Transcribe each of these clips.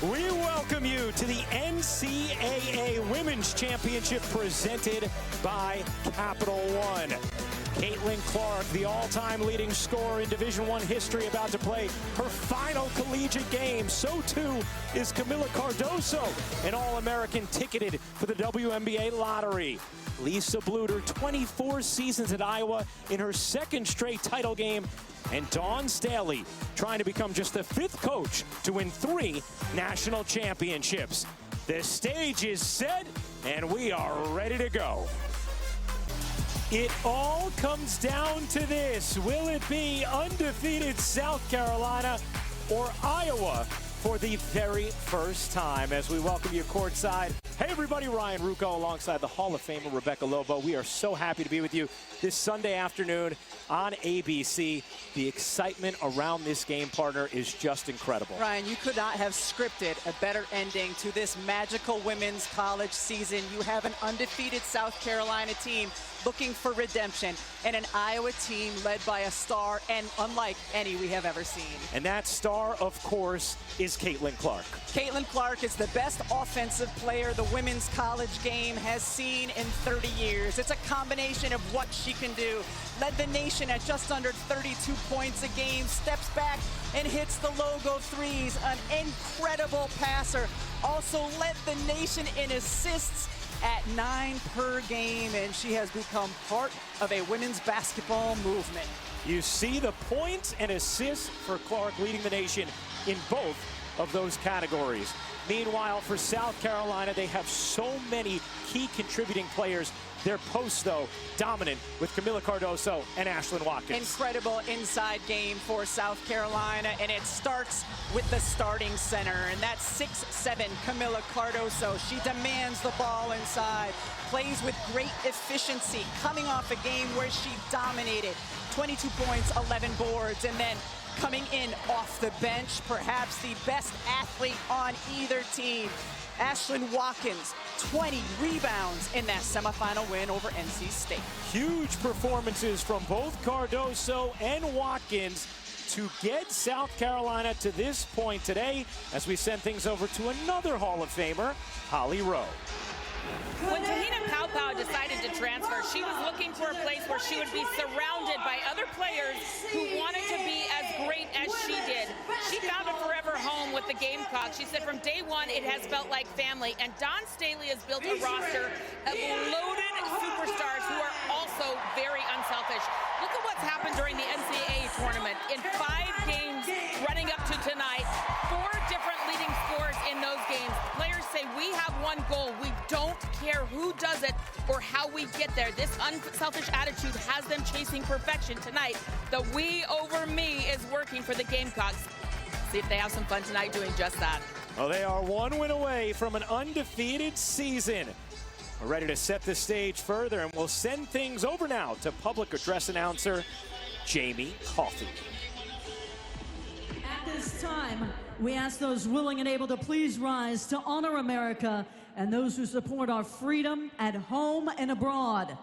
We welcome you to the NCAA Women's Championship presented by Capital One. Caitlin Clark, the all-time leading scorer in Division I history, about to play her final collegiate game. So too is Camila Cardoso, an All-American ticketed for the WNBA lottery. Lisa Bluter, 24 seasons at Iowa in her second straight title game. And Dawn Staley trying to become just the 5th coach to win 3 national championships. The stage is set and we are ready to go. It all comes down to this. Will it be undefeated South Carolina or Iowa for the very first time? As we welcome you courtside. Hey everybody, Ryan Rucco alongside the Hall of Famer Rebecca Lobo. We are so happy to be with you this Sunday afternoon on ABC. The excitement around this game, partner, is just incredible. Ryan, you could not have scripted a better ending to this magical women's college season. You have an undefeated South Carolina team looking for redemption, and an Iowa team led by a star and unlike any we have ever seen. And that star, of course, is Caitlin Clark. Caitlin Clark is the best offensive player the women's college game has seen in 30 years. It's a combination of what she can do. Led the nation at just under 32 points a game, steps back and hits the logo threes. An incredible passer. Also led the nation in assists at 9 per game, and she has become part of a women's basketball movement. You see the points and assists for Clark leading the nation in both of those categories. Meanwhile, for South Carolina, they have so many key contributing players. Their posts, though, dominant with Camila Cardoso and Ashlyn Watkins. Incredible inside game for South Carolina, and it starts with the starting center, and that's 6'7" Camila Cardoso. She demands the ball inside, plays with great efficiency, coming off a game where she dominated. 22 points, 11 boards, and then coming in off the bench, perhaps the best athlete on either team, Ashlyn Watkins, 20 rebounds in that semifinal win over NC State. Huge performances from both Cardoso and Watkins to get South Carolina to this point today as we send things over to another Hall of Famer, Holly Rowe. When Te-Hina decided to transfer, she was looking for a place where she would be surrounded by other players who wanted to be as great as she did. She found a forever home with the Gamecocks. She said from day one it has felt like family, and Dawn Staley has built a roster of loaded superstars who are also very unselfish. Look at what's happened during the NCAA tournament. In 5 games running up to tonight, 4 different leading scorers in those games. Players say we have one goal. We don't care who does it or how we get there. This unselfish attitude has them chasing perfection tonight. The we over me is working for the Gamecocks. See if they have some fun tonight doing just that. Well, they are 1 win away from an undefeated season. We're ready to set the stage further, and we'll send things over now to public address announcer Jamie Coffey. At this time, we ask those willing and able to please rise to honor America and those who support our freedom at home and abroad.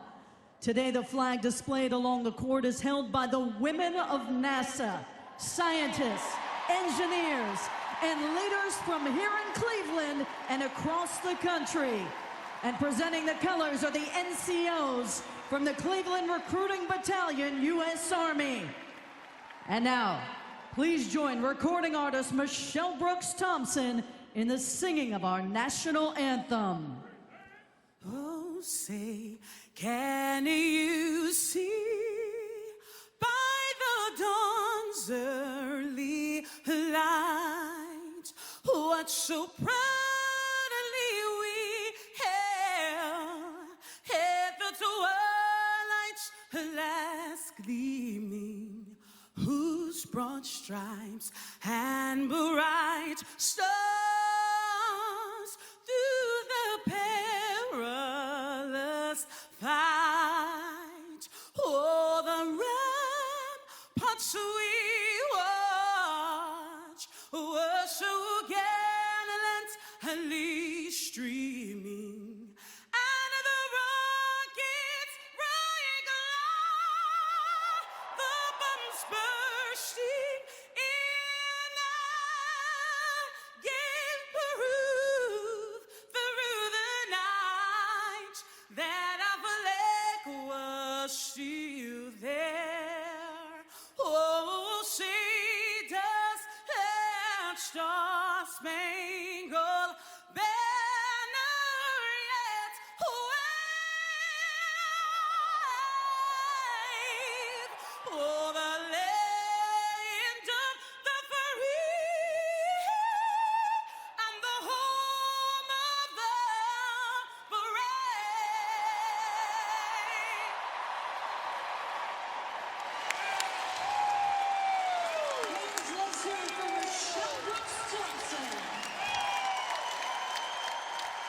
Today, the flag displayed along the court is held by the women of NASA, scientists, engineers, and leaders from here in Cleveland and across the country. And presenting the colors are the NCOs from the Cleveland Recruiting Battalion, U.S. Army. And now, please join recording artist Michelle Brooks Thompson in the singing of our national anthem. Oh, say, can you see by the dawn's early light what so proudly we hailed the twilight's last gleaming, whose broad stripes and bright stars through the perilous fight, oh, the ramparts we watch were so gallantly streaming, and the rockets rang aloud, the bombs bursting in our gate.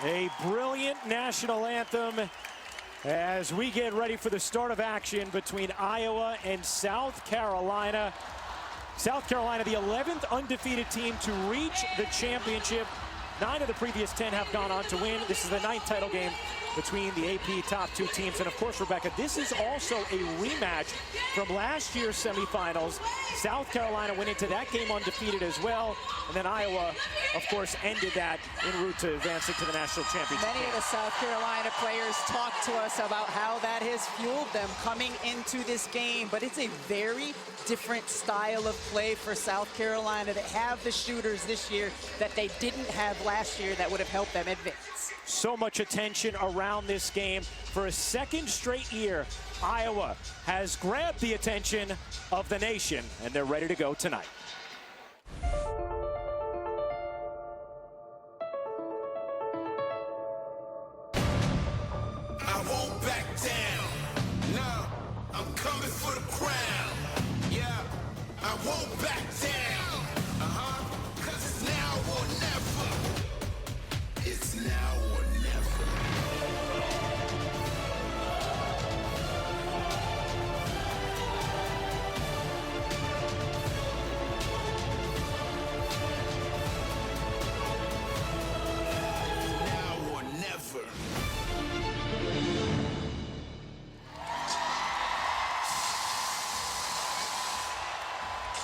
A brilliant national anthem as we get ready for the start of action between Iowa and South Carolina. South Carolina, the 11th undefeated team to reach the championship. 9 of the previous 10 have gone on to win. This is the 9th title game between the AP top 2 teams. And of course, Rebecca, this is also a rematch from last year's semifinals. South Carolina went into that game undefeated as well. And then Iowa, of course, ended that en route to advancing to the national championship. Many of the South Carolina players talked to us about how that has fueled them coming into this game. But it's a very different style of play for South Carolina. They have the shooters this year that they didn't have last year that would have helped them advance. So much attention around this game. For a second straight year, Iowa has grabbed the attention of the nation, and they're ready to go tonight. I won't back down. Nah, I'm coming for the crown. Yeah, I won't back down. Cause it's now or never. It's now or never. Now or never.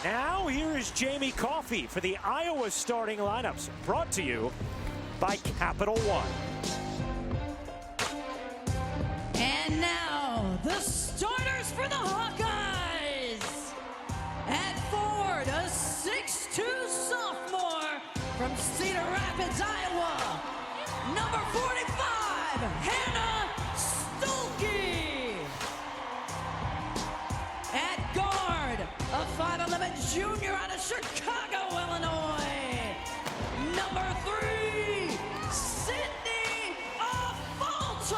Now here is Jamie Coffey for the Iowa starting lineups, brought to you by Capital One. And now, the starters for the Hawkeyes. At forward, a 6'2" sophomore from Cedar Rapids, Iowa. Number 45, Hannah Stolke. At guard, a 5'11" junior out of Chicago, Illinois. Number 3, Sydney Falter.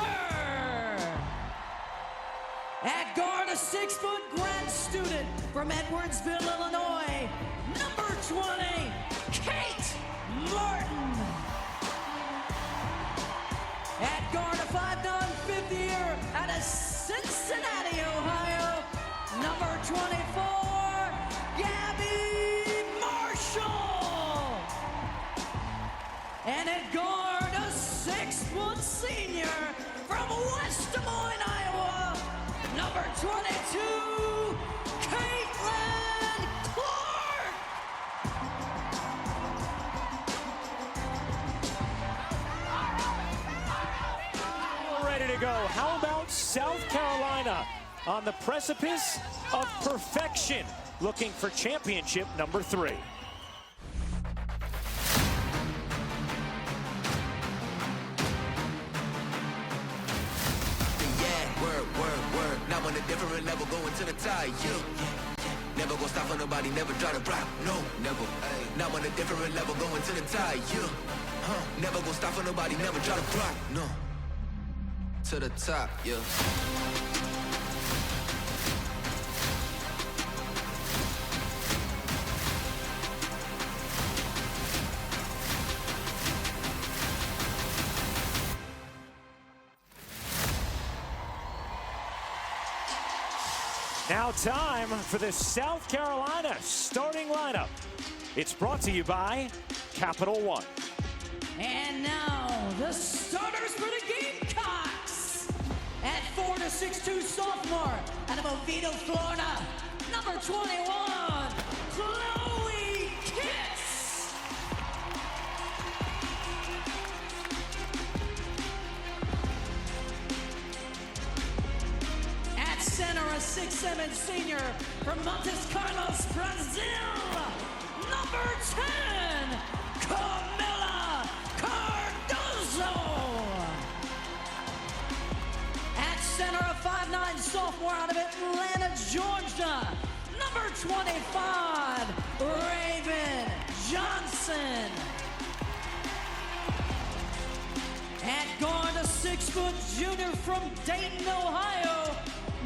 At guard, a 6-foot grad student from Edwardsville, Illinois. Number 20, Kate Martin. At guard, a 5'9" fifth year out of Cincinnati, Ohio. Number 24, Gabby Marshall. And at guard, a 6-foot senior from West Des Moines, Iowa. Number 22, Caitlin Clark. We're ready to go. How about South Carolina on the precipice of perfection, looking for championship number 3? Word. Now on a different level, going to the tie, Never gonna stop for nobody, never try to rock, no, never. Now on a different level, going to the tie, Never gonna stop for nobody, never try to rock, no. To the top, Now time for the South Carolina starting lineup. It's brought to you by Capital One. And now, the starters for the Gamecocks. At forward, a 6'2" sophomore out of Oviedo, Florida. Number 21, Chloe Kitts. At center, a 6'7" senior from Montes Carlos, Brazil. Number 10, Camila Cardozo. At center, a 5'9" sophomore out of Atlanta, Georgia. Number 25, Raven Johnson. At guard, a 6-foot junior from Dayton, Ohio.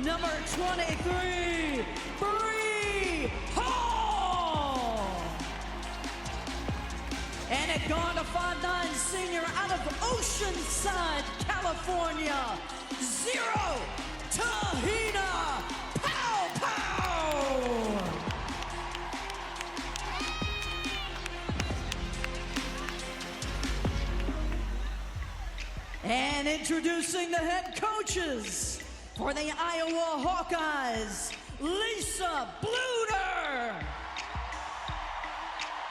Number 23, Bree Hall. And at guard, a 5'9" senior out of Oceanside, California, 0, Te-Hina, pow, pow! And introducing the head coaches for the Iowa Hawkeyes, Lisa Bluder.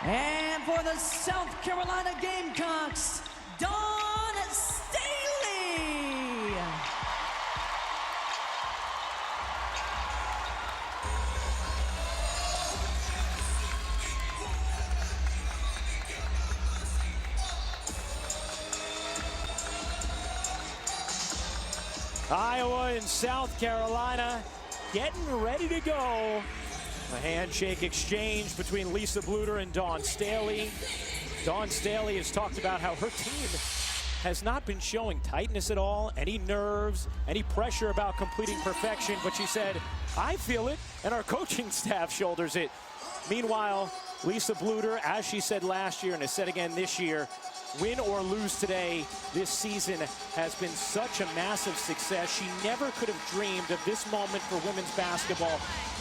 And for the South Carolina Gamecocks, Dawn Staley. Iowa and South Carolina getting ready to go. A handshake exchange between Lisa Bluder and Dawn Staley. Dawn Staley has talked about how her team has not been showing tightness at all, any nerves, any pressure about completing perfection, but she said, I feel it, and our coaching staff shoulders it. Meanwhile, Lisa Bluder, as she said last year and has said again this year, win or lose today, this season has been such a massive success. She never could have dreamed of this moment for women's basketball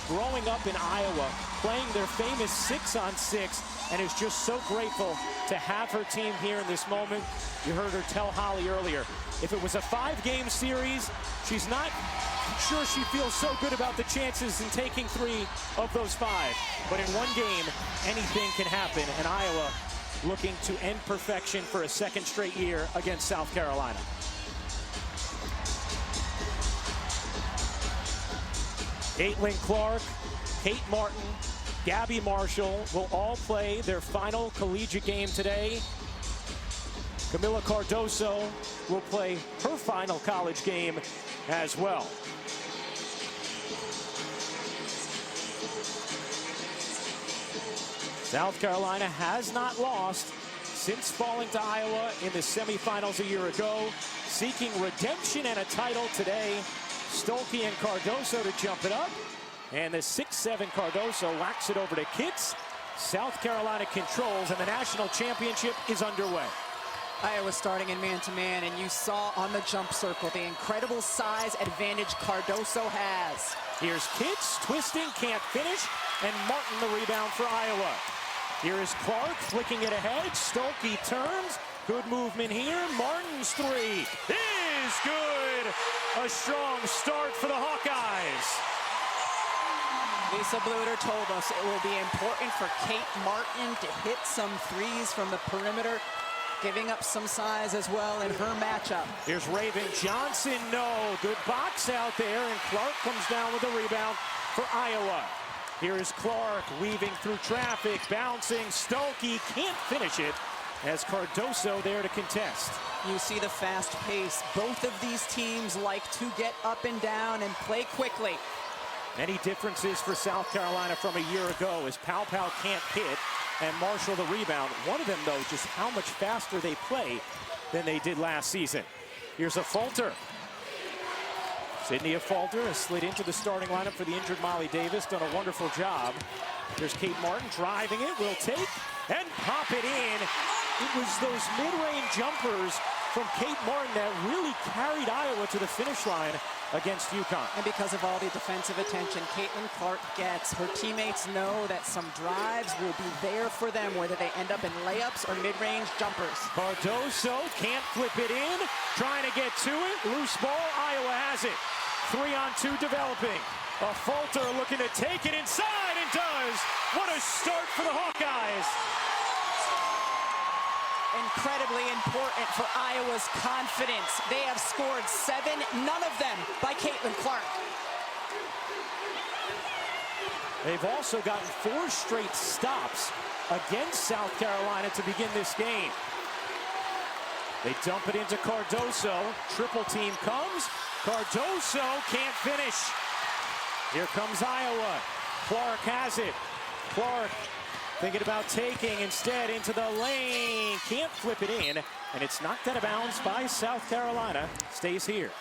growing up in Iowa, playing their famous 6-on-6, and is just so grateful to have her team here in this moment. You heard her tell Holly earlier, if it was a 5-game series, she's not sure she feels so good about the chances in taking 3 of those 5. But in one game, anything can happen, and Iowa looking to end perfection for a second straight year against South Carolina. Caitlin Clark, Kate Martin, Gabby Marshall will all play their final collegiate game today. Camila Cardoso will play her final college game as well. South Carolina has not lost since falling to Iowa in the semifinals a year ago, seeking redemption and a title today. Stolke and Cardoso to jump it up, and the 6'7" Cardoso whacks it over to Kitts. South Carolina controls, and the national championship is underway. Iowa starting in man-to-man, and you saw on the jump circle the incredible size advantage Cardoso has. Here's Kitts, twisting, can't finish, and Martin the rebound for Iowa. Here is Clark flicking it ahead. Stolke turns. Good movement here. Martin's 3 is good. A strong start for the Hawkeyes. Lisa Bluder told us it will be important for Kate Martin to hit some threes from the perimeter, giving up some size as well in her matchup. Here's Raven Johnson. No. Good box out there, and Clark comes down with the rebound for Iowa. Here's Clark weaving through traffic, bouncing. Stolke can't finish it as Cardoso there to contest. You see the fast pace. Both of these teams like to get up and down and play quickly. Many differences for South Carolina from a year ago as Pow Pow can't hit and Marshall the rebound. One of them, though, just how much faster they play than they did last season. Here's a Falter. Sydney Falter has slid into the starting lineup for the injured Molly Davis, done a wonderful job. There's Kate Martin driving it, will take and pop it in. It was those mid-range jumpers from Kate Martin that really carried Iowa to the finish line against UConn. And because of all the defensive attention Caitlin Clark gets, her teammates know that some drives will be there for them, whether they end up in layups or mid-range jumpers. Cardoso can't flip it in, trying to get to it. Loose ball, Iowa has it. 3-on-2 developing. A Falter looking to take it inside and does. What a start for the Hawkeyes. Incredibly important for Iowa's confidence. They have scored 7, none of them by Caitlin Clark. They've also gotten 4 straight stops against South Carolina to begin this game. They dump it into Cardoso. Triple team comes. Cardoso can't finish. Here comes Iowa. Clark has it. Clark thinking about taking, instead into the lane. Can't flip it in, and it's knocked out of bounds by South Carolina. Stays here.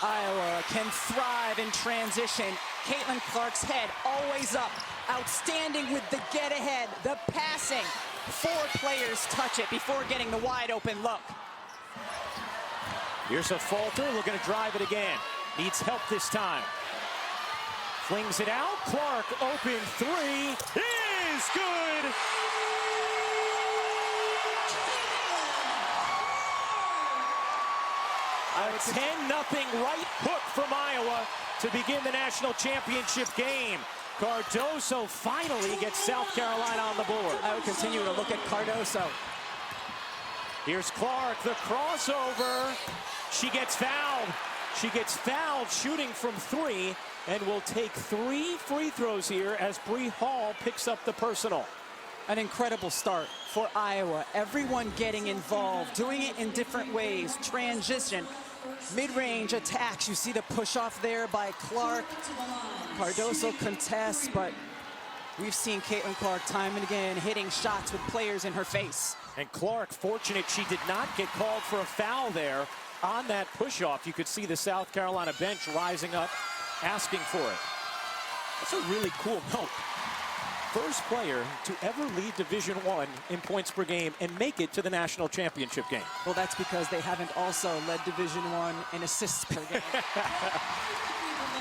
Iowa can thrive in transition. Caitlin Clark's head always up. Outstanding with the get ahead, the passing. 4 players touch it before getting the wide open look. Here's a falter, looking to drive it again. Needs help this time. Flings it out. Clark, open 3, is good. A 10-0 right hook from Iowa to begin the national championship game. Cardoso finally gets South Carolina on the board. I would continue to look at Cardoso. Here's Clark, the crossover. She gets fouled. She gets fouled shooting from 3 and will take 3 free throws here as Bree Hall picks up the personal. An incredible start for Iowa. Everyone getting involved, doing it in different ways. Transition, mid-range attacks. You see the push-off there by Clark. Cardoso contests, but we've seen Caitlin Clark time and again hitting shots with players in her face. And Clark, fortunate she did not get called for a foul there on that push-off. You could see the South Carolina bench rising up, asking for it. That's a really cool note. First player to ever lead Division I in points per game and make it to the national championship game. Well, that's because they haven't also led Division I in assists per game.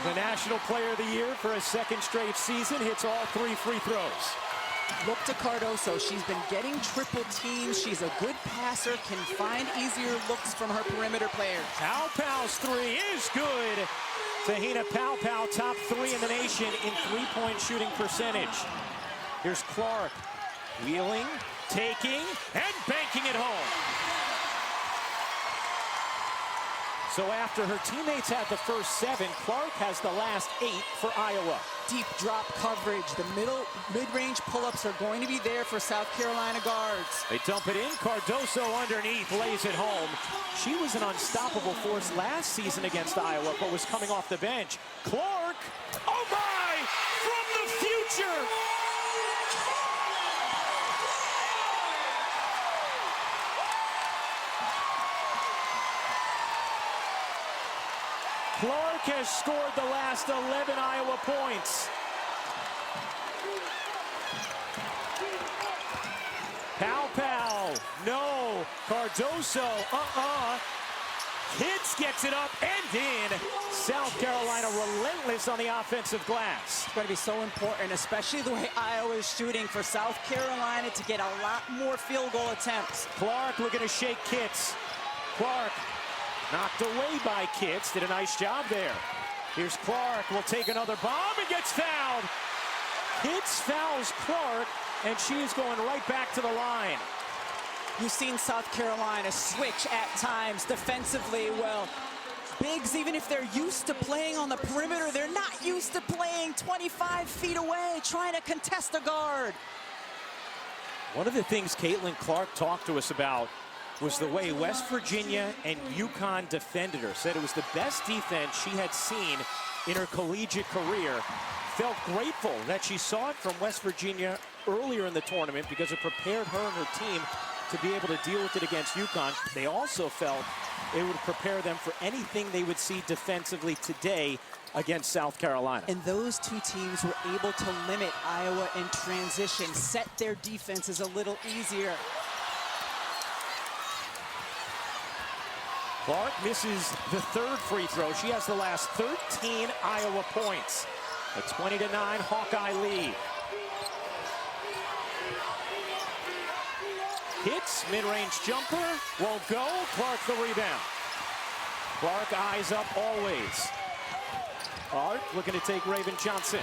The National Player of the Year for a second straight season, hits all 3 free throws. Look to Cardoso. She's been getting triple teams. She's a good passer, can find easier looks from her perimeter players. Paopau's 3 is good. Te-Hina Paopau, top 3 in the nation in three-point shooting percentage. Here's Clark, wheeling, taking, and banking it home. So after her teammates had the first 7, Clark has the last 8 for Iowa. Deep drop coverage. The mid-range pull-ups are going to be there for South Carolina guards. They dump it in. Cardoso underneath, lays it home. She was an unstoppable force last season against Iowa, but was coming off the bench. Clark, oh my, from the future. Clark has scored the last 11 Iowa points. Paopau, no. Cardoso, Hits gets it up and in. South Carolina relentless on the offensive glass. It's going to be so important, especially the way Iowa is shooting, for South Carolina to get a lot more field goal attempts. Clark looking to shake Kitts. Clark knocked away by Kitts, did a nice job there. Here's Clark, will take another bomb and gets fouled. Kitts fouls Clark, and she is going right back to the line. You've seen South Carolina switch at times defensively. Well, bigs, even if they're used to playing on the perimeter, they're not used to playing 25 feet away, trying to contest a guard. One of the things Caitlin Clark talked to us about was the way West Virginia and UConn defended her. Said it was the best defense she had seen in her collegiate career. Felt grateful that she saw it from West Virginia earlier in the tournament because it prepared her and her team to be able to deal with it against UConn. They also felt it would prepare them for anything they would see defensively today against South Carolina. And those two teams were able to limit Iowa in transition, set their defenses a little easier. Clark misses the third free throw. She has the last 13 Iowa points. A 20-9 Hawkeye lead. Hits, mid-range jumper, won't go. Clark the rebound. Clark eyes up always. Clark looking to take Raven Johnson.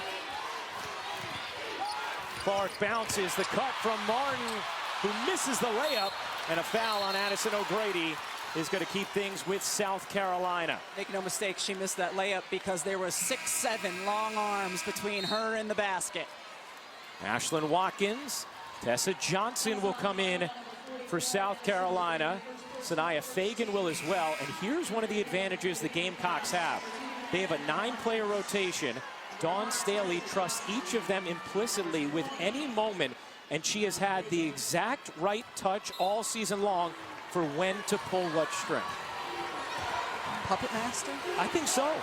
Clark bounces, the cut from Martin, who misses the layup, and a foul on Addison O'Grady is going to keep things with South Carolina. Make no mistake, she missed that layup because there were 6'7" long arms between her and the basket. Ashlyn Watkins, Tessa Johnson will come in for South Carolina. Sanaya Fagan will as well. And here's one of the advantages the Gamecocks have. They have a 9-player rotation. Dawn Staley trusts each of them implicitly with any moment, and she has had the exact right touch all season long for when to pull what string. Puppet master? I think so.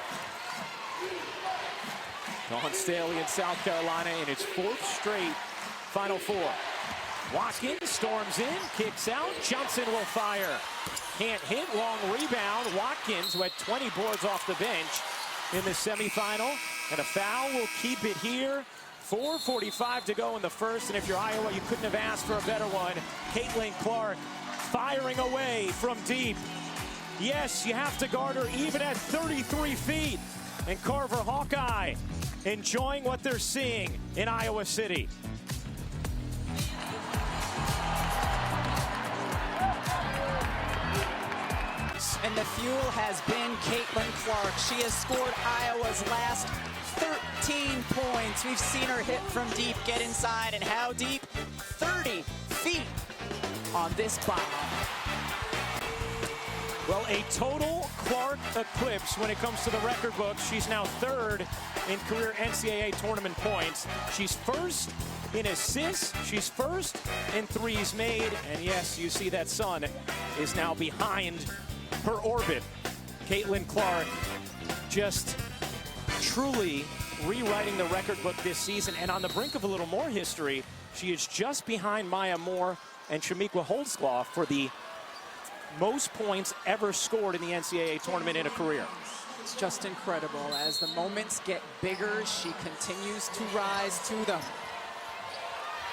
Dawn Staley in South Carolina in its 4th straight Final Four. Watkins storms in, kicks out. Johnson will fire. Can't hit, long rebound. Watkins, who had 20 boards off the bench in the semifinal. And a foul will keep it here. 4:45 to go in the first. And if you're Iowa, you couldn't have asked for a better one. Caitlin Clark firing away from deep. Yes, you have to guard her even at 33 feet. And Carver Hawkeye enjoying what they're seeing in Iowa City. And the fuel has been Caitlin Clark. She has scored Iowa's last 13 points. We've seen her hit from deep, get inside, and how deep? 30 feet on this bomb. Well, a total Clark eclipse when it comes to the record book. She's now third in career NCAA tournament points. She's first in assists. She's first in threes made. And yes, you see that sun is now behind her orbit. Caitlin Clark just truly rewriting the record book this season. And on the brink of a little more history, she is just behind Maya Moore and Shamiqua Holtzclaw for the most points ever scored in the NCAA tournament in a career. It's just incredible. As the moments get bigger, she continues to rise to them.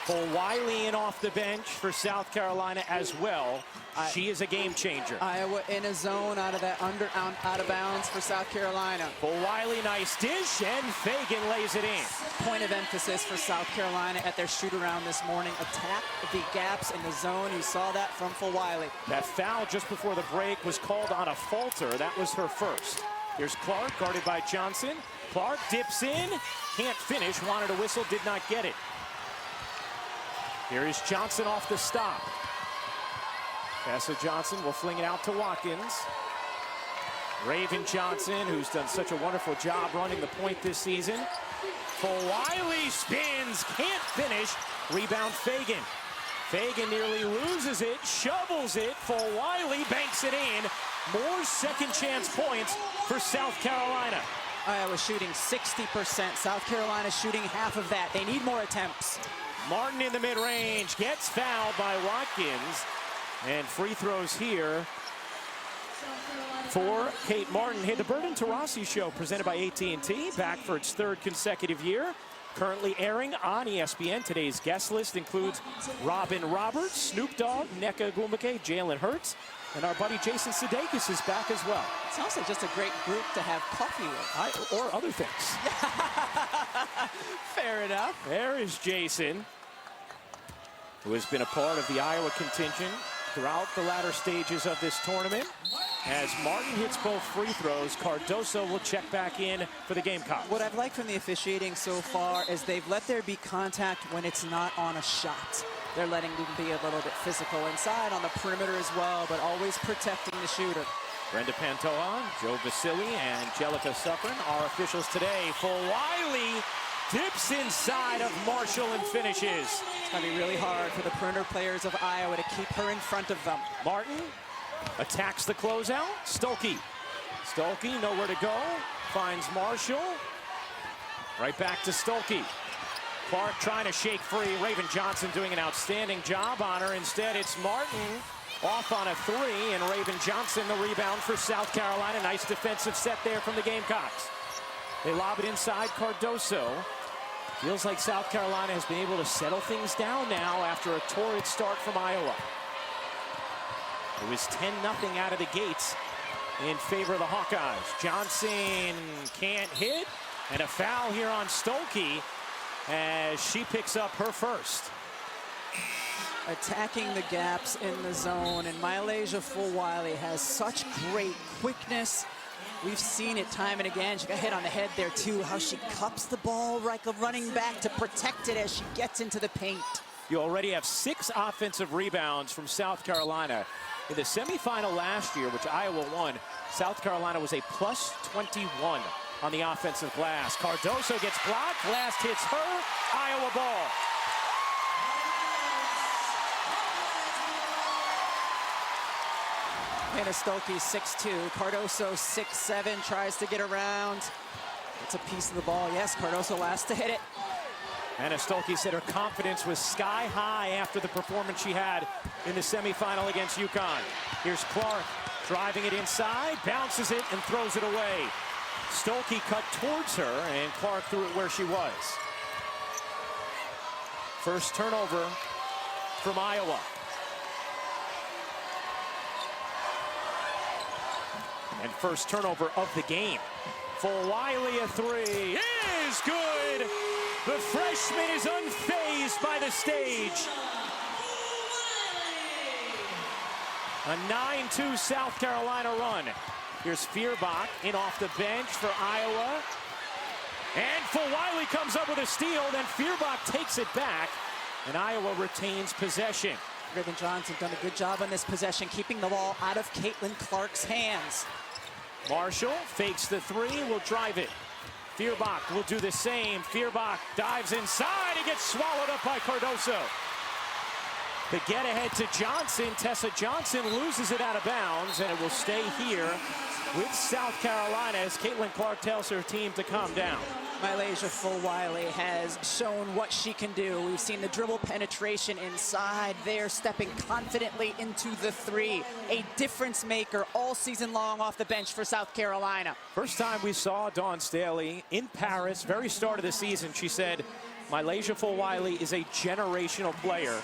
Fulwiley in off the bench for South Carolina as well. She is a game changer. Iowa in a zone out of that out of bounds for South Carolina. Fulwiley, nice dish, and Fagan lays it in. Point of emphasis for South Carolina at their shoot-around this morning. Attack the gaps in the zone. You saw that from Fulwiley. That foul just before the break was called on a falter. That was her first. Here's Clark, guarded by Johnson. Clark dips in, can't finish, wanted a whistle, did not get it. Here is Johnson off the stop. Tessa Johnson will fling it out to Watkins. Raven Johnson, who's done such a wonderful job running the point this season. Fulwiley spins, can't finish. Rebound Fagan. Fagan nearly loses it, shovels it. Fulwiley banks it in. More second chance points for South Carolina. Iowa shooting 60%. South Carolina shooting half of that. They need more attempts. Martin in the mid-range, gets fouled by Watkins. And free throws here for Kate Martin. Hey, the Burden Tarasi Show, presented by AT&T, back for its third consecutive year. Currently airing on ESPN. Today's guest list includes Robin Roberts, Snoop Dogg, Nneka Ogwumike, Jalen Hurts, and our buddy Jason Sudeikis is back as well. Sounds like just a great group to have coffee with. Or other things. Fair enough. There is Jason, who has been a part of the Iowa contingent throughout the latter stages of this tournament. As Martin hits both free throws, Cardoso will check back in for the Gamecocks. What I've liked from the officiating so far is they've let there be contact when it's not on a shot. They're letting them be a little bit physical inside on the perimeter as well, but always protecting the shooter. Brenda Pantoja, Joe Vasili, and Angelica Suffren are officials today. Fulwiley dips inside of Marshall and finishes. It's going to be really hard for the perimeter players of Iowa to keep her in front of them. Martin attacks the closeout. Stolke. Stolke, nowhere to go. Finds Marshall. Right back to Stolke. Clark trying to shake free. Raven Johnson doing an outstanding job on her. Instead, it's Martin off on a three, and Raven Johnson the rebound for South Carolina. Nice defensive set there from the Gamecocks. They lob it inside Cardoso. Feels like South Carolina has been able to settle things down now after a torrid start from Iowa. It was 10-0 out of the gates in favor of the Hawkeyes. Johnson can't hit, and a foul here on Stolke as she picks up her first. Attacking the gaps in the zone, and Mylasia Fulwiley has such great quickness. We've seen it time and again. She got hit on the head there too, how she cups the ball like a running back to protect it as she gets into the paint. You already have 6 offensive rebounds from South Carolina. In the semifinal last year, which Iowa won, South Carolina was a +21 on the offensive glass. Cardoso gets blocked, last hits her, Iowa ball. Hannah Stolke 6'2", Cardoso 6'7", tries to get around. It's a piece of the ball. Yes, Cardoso last to hit it. Anna Stolke said her confidence was sky high after the performance she had in the semifinal against UConn. Here's Clark driving it inside, bounces it, and throws it away. Stolke cut towards her, and Clark threw it where she was. First turnover from Iowa. And first turnover of the game. Fulwiley, a three is good. The freshman is unfazed by the stage. A 9-2 South Carolina run. Here's Feuerbach in off the bench for Iowa. And Fulwiley comes up with a steal, then Feuerbach takes it back, and Iowa retains possession. Raven Johnson done a good job on this possession, keeping the ball out of Caitlin Clark's hands. Marshall fakes the three, will drive it. Feuerbach will do the same. Feuerbach dives inside and gets swallowed up by Cardoso. The get ahead to Johnson. Tessa Johnson loses it out of bounds, and it will stay here with South Carolina as Caitlin Clark tells her team to calm down. Mylasia Fulwiley has shown what she can do. We've seen the dribble penetration inside there, stepping confidently into the three. A difference maker all season long off the bench for South Carolina. First time we saw Dawn Staley in Paris, very start of the season, she said, Mylasia Fulwiley is a generational player.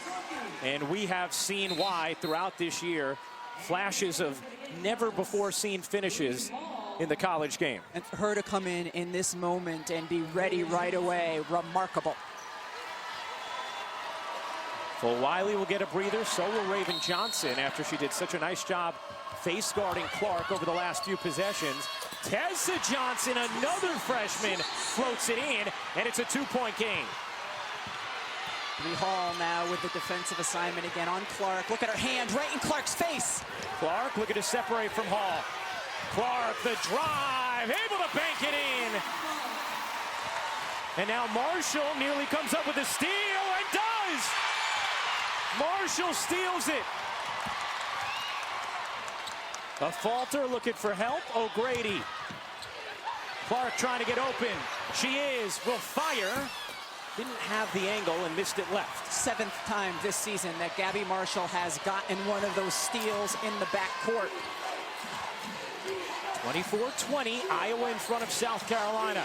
And we have seen why throughout this year. Flashes of never before seen finishes in the college game. And for her to come in this moment and be ready right away, remarkable. Fulwiley will get a breather, so will Raven Johnson after she did such a nice job face guarding Clark over the last few possessions. Tessa Johnson, another freshman, floats it in, and it's a two-point game. Bree Hall now with the defensive assignment again on Clark. Look at her hand right in Clark's face. Clark looking to separate from Hall. Clark, the drive, able to bank it in. And now Marshall nearly comes up with a steal and does. Marshall steals it. A falter looking for help. O'Grady. Clark trying to get open. She is, will fire. Didn't have the angle and missed it left. Seventh time this season that Gabby Marshall has gotten one of those steals in the backcourt. 24-20, Iowa in front of South Carolina.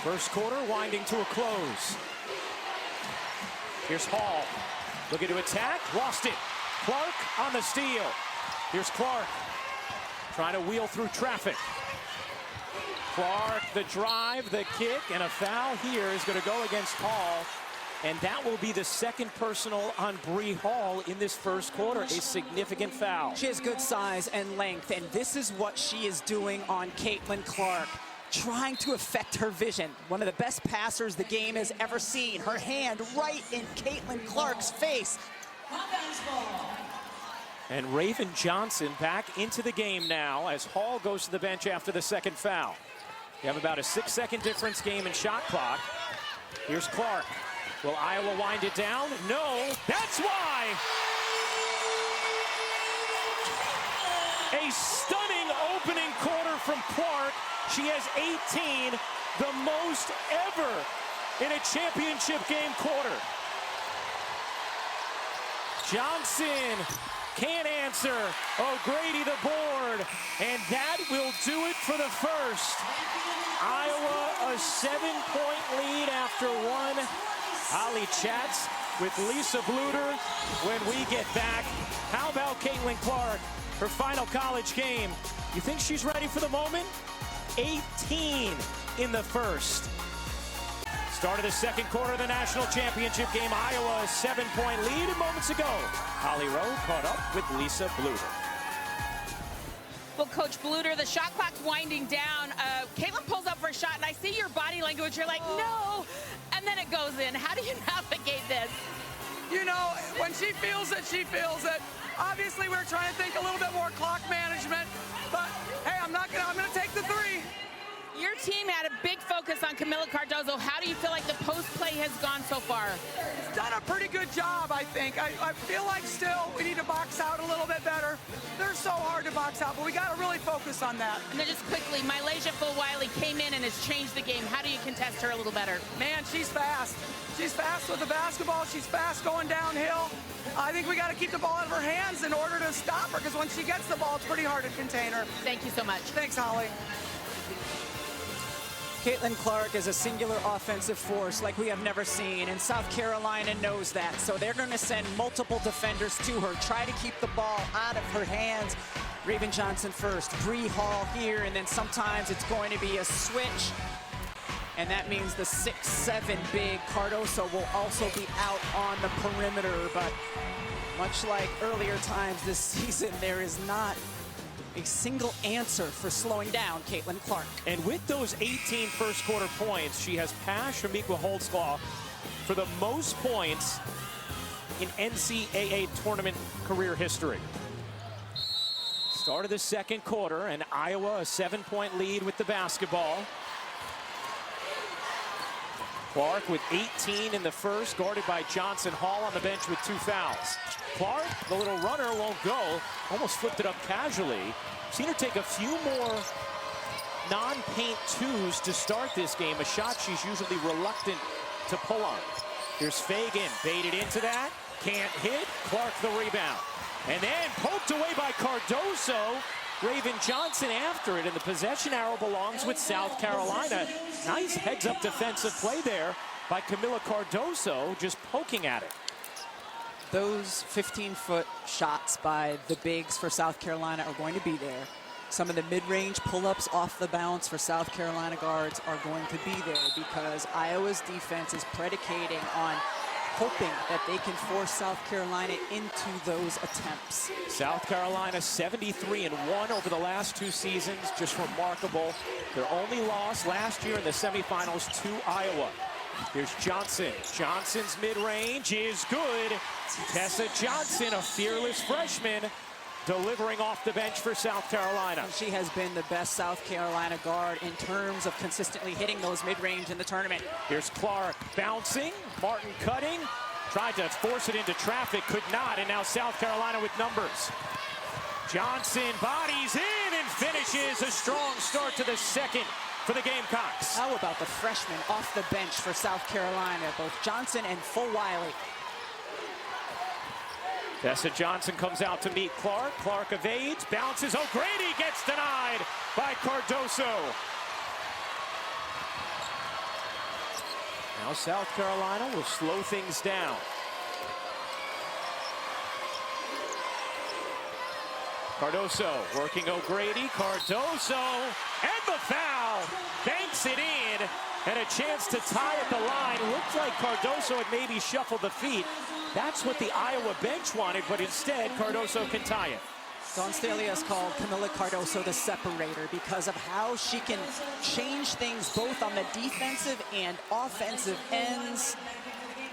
First quarter winding to a close. Here's Hall, looking to attack, lost it. Clark on the steal. Here's Clark, trying to wheel through traffic. Clark, the drive, the kick, and a foul here is going to go against Hall. And that will be the second personal on Bree Hall in this first quarter, a significant foul. She has good size and length, and this is what she is doing on Caitlin Clark, trying to affect her vision. One of the best passers the game has ever seen. Her hand right in Caitlin Clark's face. And Raven Johnson back into the game now as Hall goes to the bench after the second foul. You have about a 6-second difference game in shot clock. Here's Clark. Will Iowa wind it down? No, that's why. A stunning opening quarter from Clark. She has 18, the most ever in a championship game quarter. Johnson can't answer. O'Grady the board, and that will do it for the first. Iowa a 7-point lead after one. Holly chats with Lisa Bluter when we get back. How about Caitlin Clark, her final college game? You think she's ready for the moment? 18 in the first. Start of the second quarter of the national championship game. Iowa a 7-point lead moments ago. Holly Rowe caught up with Lisa Bluter. Well, Coach Bluter, the shot clock's winding down. Caitlin pulls up for a shot, and I see your body language. You're like, no, and then it goes in. How do you navigate this? You know, when she feels it, she feels it. Obviously, we're trying to think a little bit more clock management, but hey, I'm gonna take the three. Your team had a big focus on Camila Cardoso. How do you feel like the post play has gone so far? He's done a pretty good job, I think. I feel like still we need to box out a little bit better. They're so hard to box out, but we got to really focus on that. And then just quickly, Mylasia Fulwiley came in and has changed the game. How do you contest her a little better? Man, she's fast. She's fast with the basketball. She's fast going downhill. I think we got to keep the ball out of her hands in order to stop her, because when she gets the ball, it's pretty hard to contain her. Thank you so much. Thanks, Holly. Caitlin Clark is a singular offensive force like we have never seen, and South Carolina knows that. So they're going to send multiple defenders to her, try to keep the ball out of her hands. Raven Johnson first, Bree Hall here, and then sometimes it's going to be a switch. And that means the 6'7" big Cardoso will also be out on the perimeter. But much like earlier times this season, there is not a single answer for slowing down Caitlin Clark. And with those 18 first quarter points, she has passed Shamika Holtzclaw for the most points in NCAA tournament career history. Start of the second quarter, and Iowa a 7-point lead with the basketball. Clark with 18 in the first, guarded by Johnson. Hall on the bench with 2 fouls. Clark, the little runner, won't go. Almost flipped it up casually. Seen her take a few more non-paint twos to start this game, a shot she's usually reluctant to pull on. Here's Fagan, baited into that. Can't hit. Clark the rebound. And then poked away by Cardoso. Raven Johnson after it, and the possession arrow belongs with South Carolina. Nice heads-up defensive play there by Camila Cardoso, just poking at it. Those 15-foot shots by the bigs for South Carolina are going to be there. Some of the mid-range pull-ups off the bounce for South Carolina guards are going to be there, because Iowa's defense is predicating on hoping that they can force South Carolina into those attempts. South Carolina 73-1 over the last 2 seasons, just remarkable. Their only loss last year in the semifinals to Iowa. Here's Johnson. Johnson's mid-range is good. Tessa Johnson, a fearless freshman, delivering off the bench for South Carolina. And she has been the best South Carolina guard in terms of consistently hitting those mid-range in the tournament. Here's Clark bouncing, Martin cutting, tried to force it into traffic, could not, and now South Carolina with numbers. Johnson bodies in and finishes. A strong start to the second for the Gamecocks. How about the freshmen off the bench for South Carolina, both Johnson and Fulwiley? Tessa Johnson comes out to meet Clark. Clark evades, bounces. O'Grady gets denied by Cardoso. Now South Carolina will slow things down. Cardoso working O'Grady. Cardoso and the foul. Banks it in, and a chance to tie at the line. Looked like Cardoso had maybe shuffled the feet. That's what the Iowa bench wanted, but instead Cardoso can tie it. Don Staley has called Camila Cardoso the separator because of how she can change things both on the defensive and offensive ends.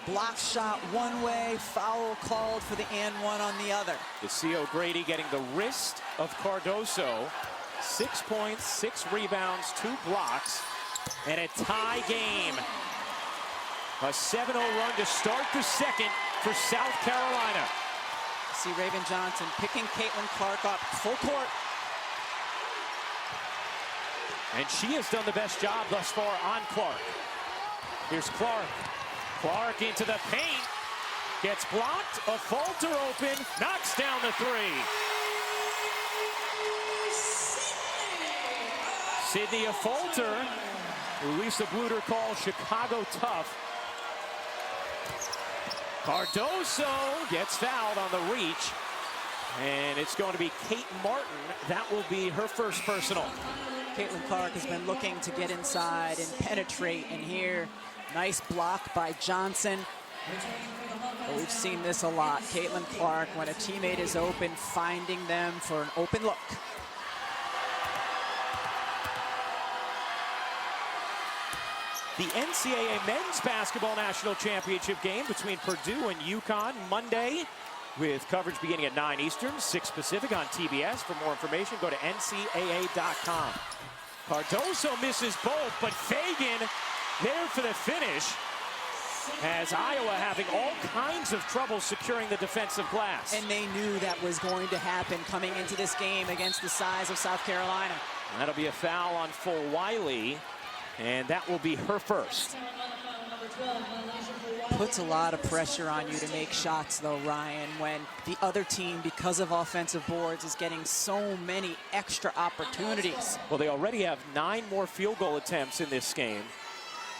Block shot one way, foul called for the and one on the other. You see O'Grady getting the wrist of Cardoso. 6 points, 6 rebounds, 2 blocks, and a tie game. A 7-0 run to start the second for South Carolina. See Raven Johnson picking Caitlin Clark up full court. And she has done the best job thus far on Clark. Here's Clark. Clark into the paint. Gets blocked. A falter open. Knocks down the 3. Sydney a falter. Lisa Bluter calls Chicago tough. Cardoso gets fouled on the reach. And it's going to be Kate Martin. That will be her first personal. Caitlin Clark has been looking to get inside and penetrate. And here, nice block by Johnson. But we've seen this a lot. Caitlin Clark, when a teammate is open, finding them for an open look. The NCAA Men's Basketball National Championship game between Purdue and UConn Monday, with coverage beginning at 9 Eastern, 6 Pacific on TBS. For more information, go to ncaa.com. Cardoso misses both, but Fagan there for the finish. As Iowa having all kinds of trouble securing the defensive glass. And they knew that was going to happen coming into this game against the size of South Carolina. And that'll be a foul on Fulwiley, and that will be her first. Puts a lot of pressure on you to make shots, though, Ryan, when the other team, because of offensive boards, is getting so many extra opportunities. Well, they already have 9 more field goal attempts in this game.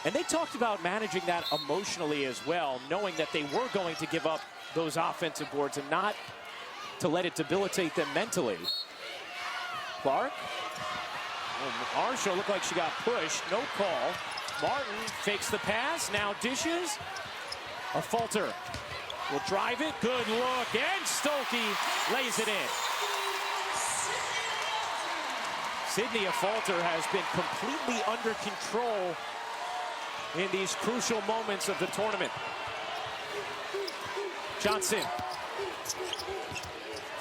And they talked about managing that emotionally as well, knowing that they were going to give up those offensive boards and not to let it debilitate them mentally. Clark. Oh, Marshall looked like she got pushed. No call. Martin fakes the pass. Now dishes. A falter. Will drive it. Good look. And Stokey lays it in. Sydney Falter has been completely under control in these crucial moments of the tournament. Johnson.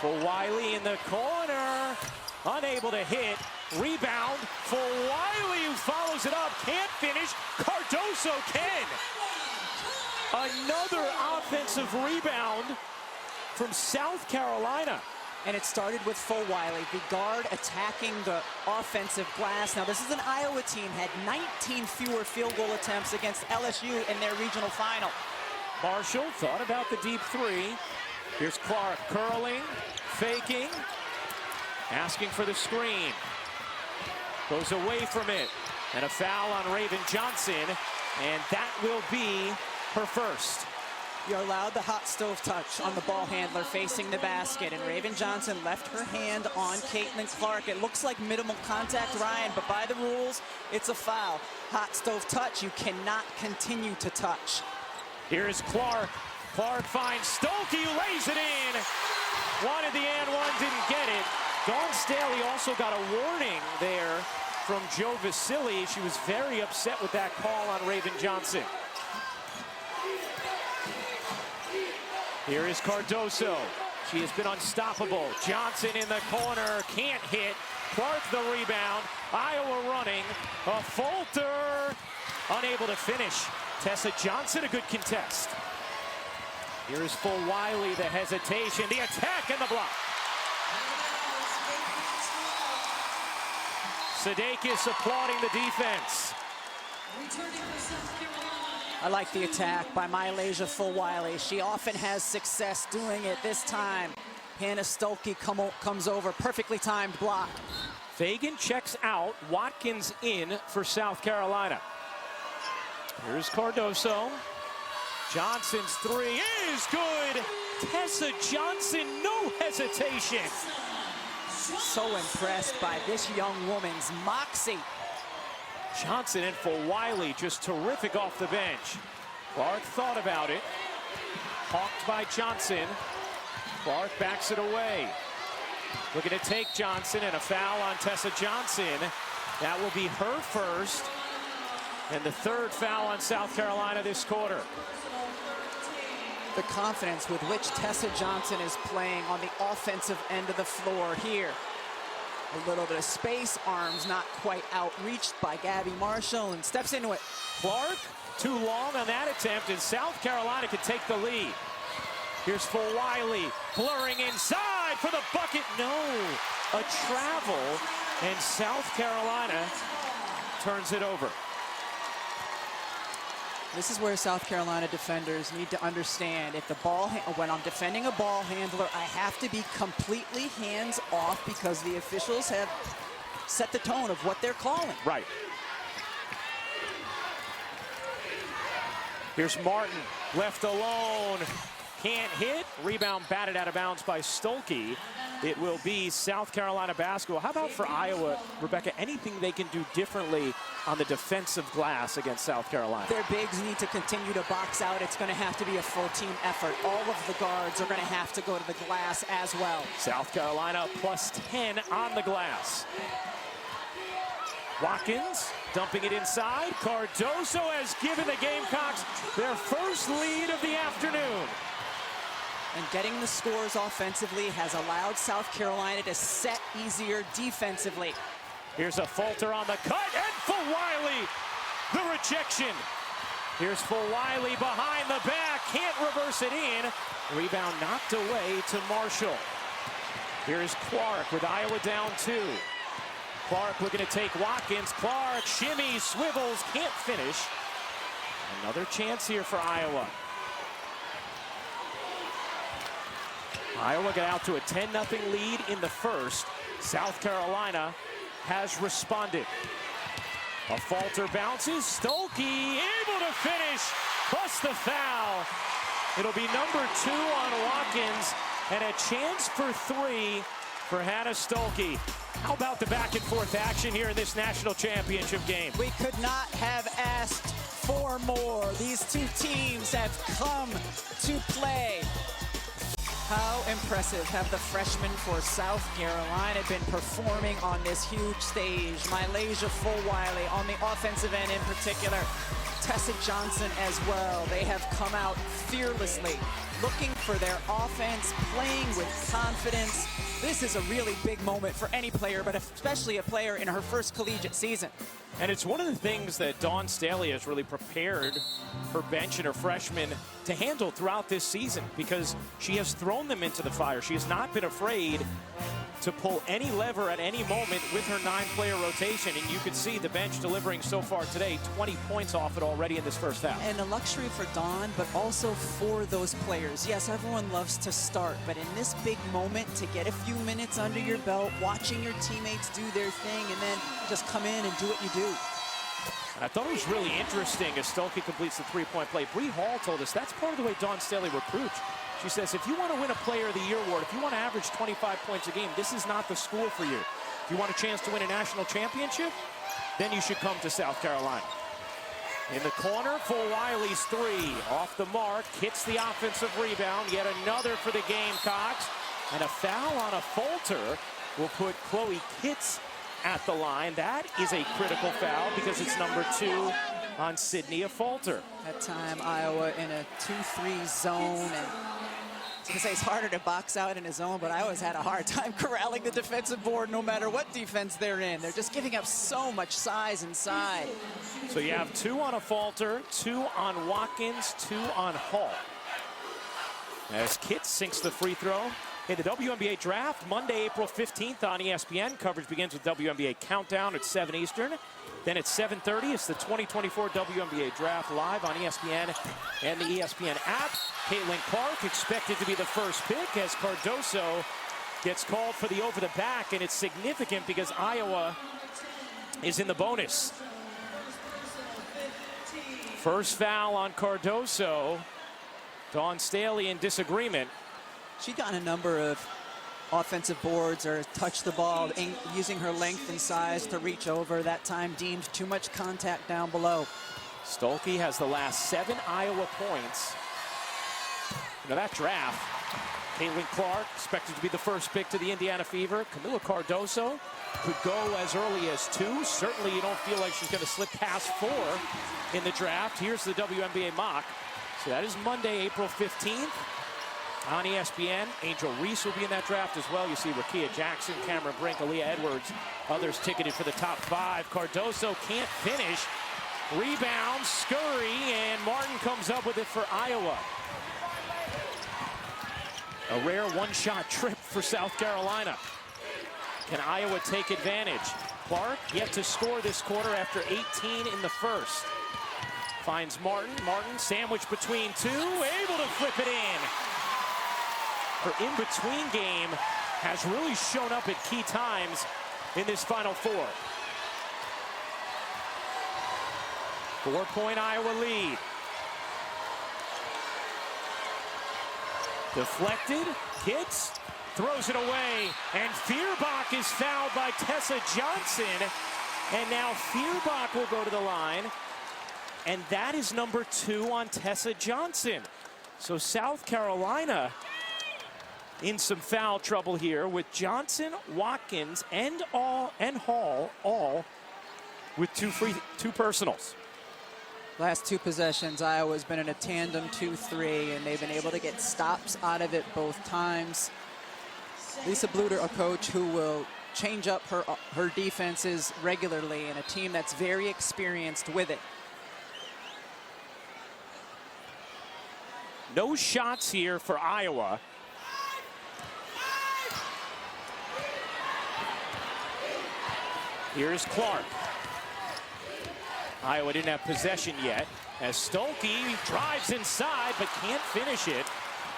Fulwiley in the corner. Unable to hit. Rebound. Fulwiley, who follows it up. Can't finish. Cardoso can. Another offensive rebound from South Carolina. And it started with Fulwiley, the guard attacking the offensive glass. Now, this is an Iowa team, had 19 fewer field goal attempts against LSU in their regional final. Marshall thought about the deep three. Here's Clark curling, faking, asking for the screen. Goes away from it. And a foul on Raven Johnson, and that will be her first. You're allowed the hot stove touch on the ball handler facing the basket, and Raven Johnson left her hand on Caitlin Clark. It looks like minimal contact, Ryan, but by the rules, it's a foul. Hot stove touch, you cannot continue to touch. Here's Clark. Clark finds Stokey, who lays it in. Wanted the and one, didn't get it. Dawn Staley also got a warning there from Joe Vasili. She was very upset with that call on Raven Johnson. Here is Cardoso. She has been unstoppable. Johnson in the corner, can't hit. Clark the rebound. Iowa running. A falter. Unable to finish. Tessa Johnson, a good contest. Here's Fulwiley, the hesitation, the attack, and the block. Sudeikis applauding the defense. I like the attack by Mylasia Fulwiley. She often has success doing it. This time, Hannah Stokey comes over, perfectly timed block. Fagan checks out, Watkins in for South Carolina. Here's Cardoso. Johnson's three is good. Tessa Johnson, no hesitation. So impressed by this young woman's moxie. Johnson and Fulwiley just terrific off the bench. Clark thought about it. Hawked by Johnson. Clark backs it away. Looking to take Johnson, and a foul on Tessa Johnson. That will be her first. And the third foul on South Carolina this quarter. The confidence with which Tessa Johnson is playing on the offensive end of the floor here. A little bit of space, arms not quite outreached by Gabby Marshall, and steps into it. Clark, too long on that attempt, and South Carolina could take the lead. Here's Fulwiley, blurring inside for the bucket. No, a travel, and South Carolina turns it over. This is where South Carolina defenders need to understand, if the ball, when I'm defending a ball handler, I have to be completely hands off because the officials have set the tone of what they're calling. Right. Here's Martin, left alone, can't hit. Rebound batted out of bounds by Stokey. It will be South Carolina basketball. How about for Iowa, Rebecca, anything they can do differently on the defensive glass against South Carolina? Their bigs need to continue to box out. It's going to have to be a full team effort. All of the guards are going to have to go to the glass as well. South Carolina plus 10 on the glass. Watkins dumping it inside. Cardoso has given the Gamecocks their first lead of the afternoon. And getting the scores offensively has allowed South Carolina to set easier defensively. Here's a falter on the cut, and Fulwiley, the rejection. Here's Fulwiley behind the back, can't reverse it in. Rebound knocked away to Marshall. Here's Clark with Iowa down 2. Clark looking to take Watkins. Clark, shimmy, swivels, can't finish. Another chance here for Iowa. Iowa got out to a 10-0 lead in the first. South Carolina has responded. A falter bounces. Stolke able to finish. Plus the foul. It'll be number 2 on Watkins. And a chance for 3 for Hannah Stolke. How about the back and forth action here in this national championship game? We could not have asked for more. These two teams have come to play. How impressive have the freshmen for South Carolina been performing on this huge stage? Mylasia Fulwiley on the offensive end in particular. Tessa Johnson as well. They have come out fearlessly, looking for their offense, playing with confidence. This is a really big moment for any player, but especially a player in her first collegiate season. And it's one of the things that Dawn Staley has really prepared her bench and her freshmen to handle throughout this season, because she has thrown them into the fire. She has not been afraid to pull any lever at any moment with her 9-player rotation, and you can see the bench delivering so far today, 20 points off it already in this first half. And a luxury for Dawn, but also for those players. Yes, everyone loves to start, but in this big moment, to get a few minutes under your belt, watching your teammates do their thing, and then just come in and do what you do. And I thought it was really interesting as Stolke completes the 3-point play. Bree Hall told us that's part of the way Dawn Staley recruits. She says, if you want to win a Player of the Year award, if you want to average 25 points a game, this is not the school for you. If you want a chance to win a national championship, then you should come to South Carolina. In the corner, Fulwiley's 3. Off the mark, hits the offensive rebound. Yet another for the Gamecocks. And a foul on a falter will put Chloe Kitts at the line. That is a critical foul because it's number 2 on Sydney, a falter. That time, Iowa in a 2-3 zone, and I was gonna say it's harder to box out in a zone, but I always had a hard time corralling the defensive board no matter what defense they're in. They're just giving up so much size inside. So you have 2 on a falter, 2 on Watkins, 2 on Hall. As Kitts sinks the free throw. Hey, the WNBA draft, Monday, April 15th on ESPN. Coverage begins with WNBA Countdown at 7 Eastern. Then at 7:30, it's the 2024 WNBA Draft live on ESPN and the ESPN app. Caitlin Clark expected to be the first pick as Cardoso gets called for the over the back, and it's significant because Iowa is in the bonus. First foul on Cardoso. Dawn Staley in disagreement. She got a number of offensive boards or touched the ball using her length and size to reach over. That time deemed too much contact down below. Stolke has the last 7 Iowa points. You know, that draft, Caitlin Clark expected to be the first pick to the Indiana Fever. Camila Cardoso could go as early as 2. Certainly you don't feel like she's going to slip past 4 in the draft. Here's the WNBA mock. So that is Monday, April 15th. On ESPN, Angel Reese will be in that draft as well. You see Rakia Jackson, Cameron Brink, Aaliyah Edwards, others ticketed for the top 5. Cardoso can't finish. Rebound, scurry, and Martin comes up with it for Iowa. A rare one-shot trip for South Carolina. Can Iowa take advantage? Clark yet to score this quarter after 18 in the first. Finds Martin. Martin sandwiched between 2, able to flip it in. Her in-between game has really shown up at key times in this Final Four. 4-point Iowa lead. Deflected, Kitts throws it away, and Feuerbach is fouled by Tessa Johnson. And now Feuerbach will go to the line, and that is number 2 on Tessa Johnson. So South Carolina in some foul trouble here with Johnson, Watkins, and Hall all with two personals. Last 2 possessions, Iowa's been in a tandem 2-3, and they've been able to get stops out of it both times. Lisa Bluter, a coach who will change up her defenses regularly, and a team that's very experienced with it. No shots here for Iowa. Here's Clark. Iowa didn't have possession yet as Stolke drives inside but can't finish it.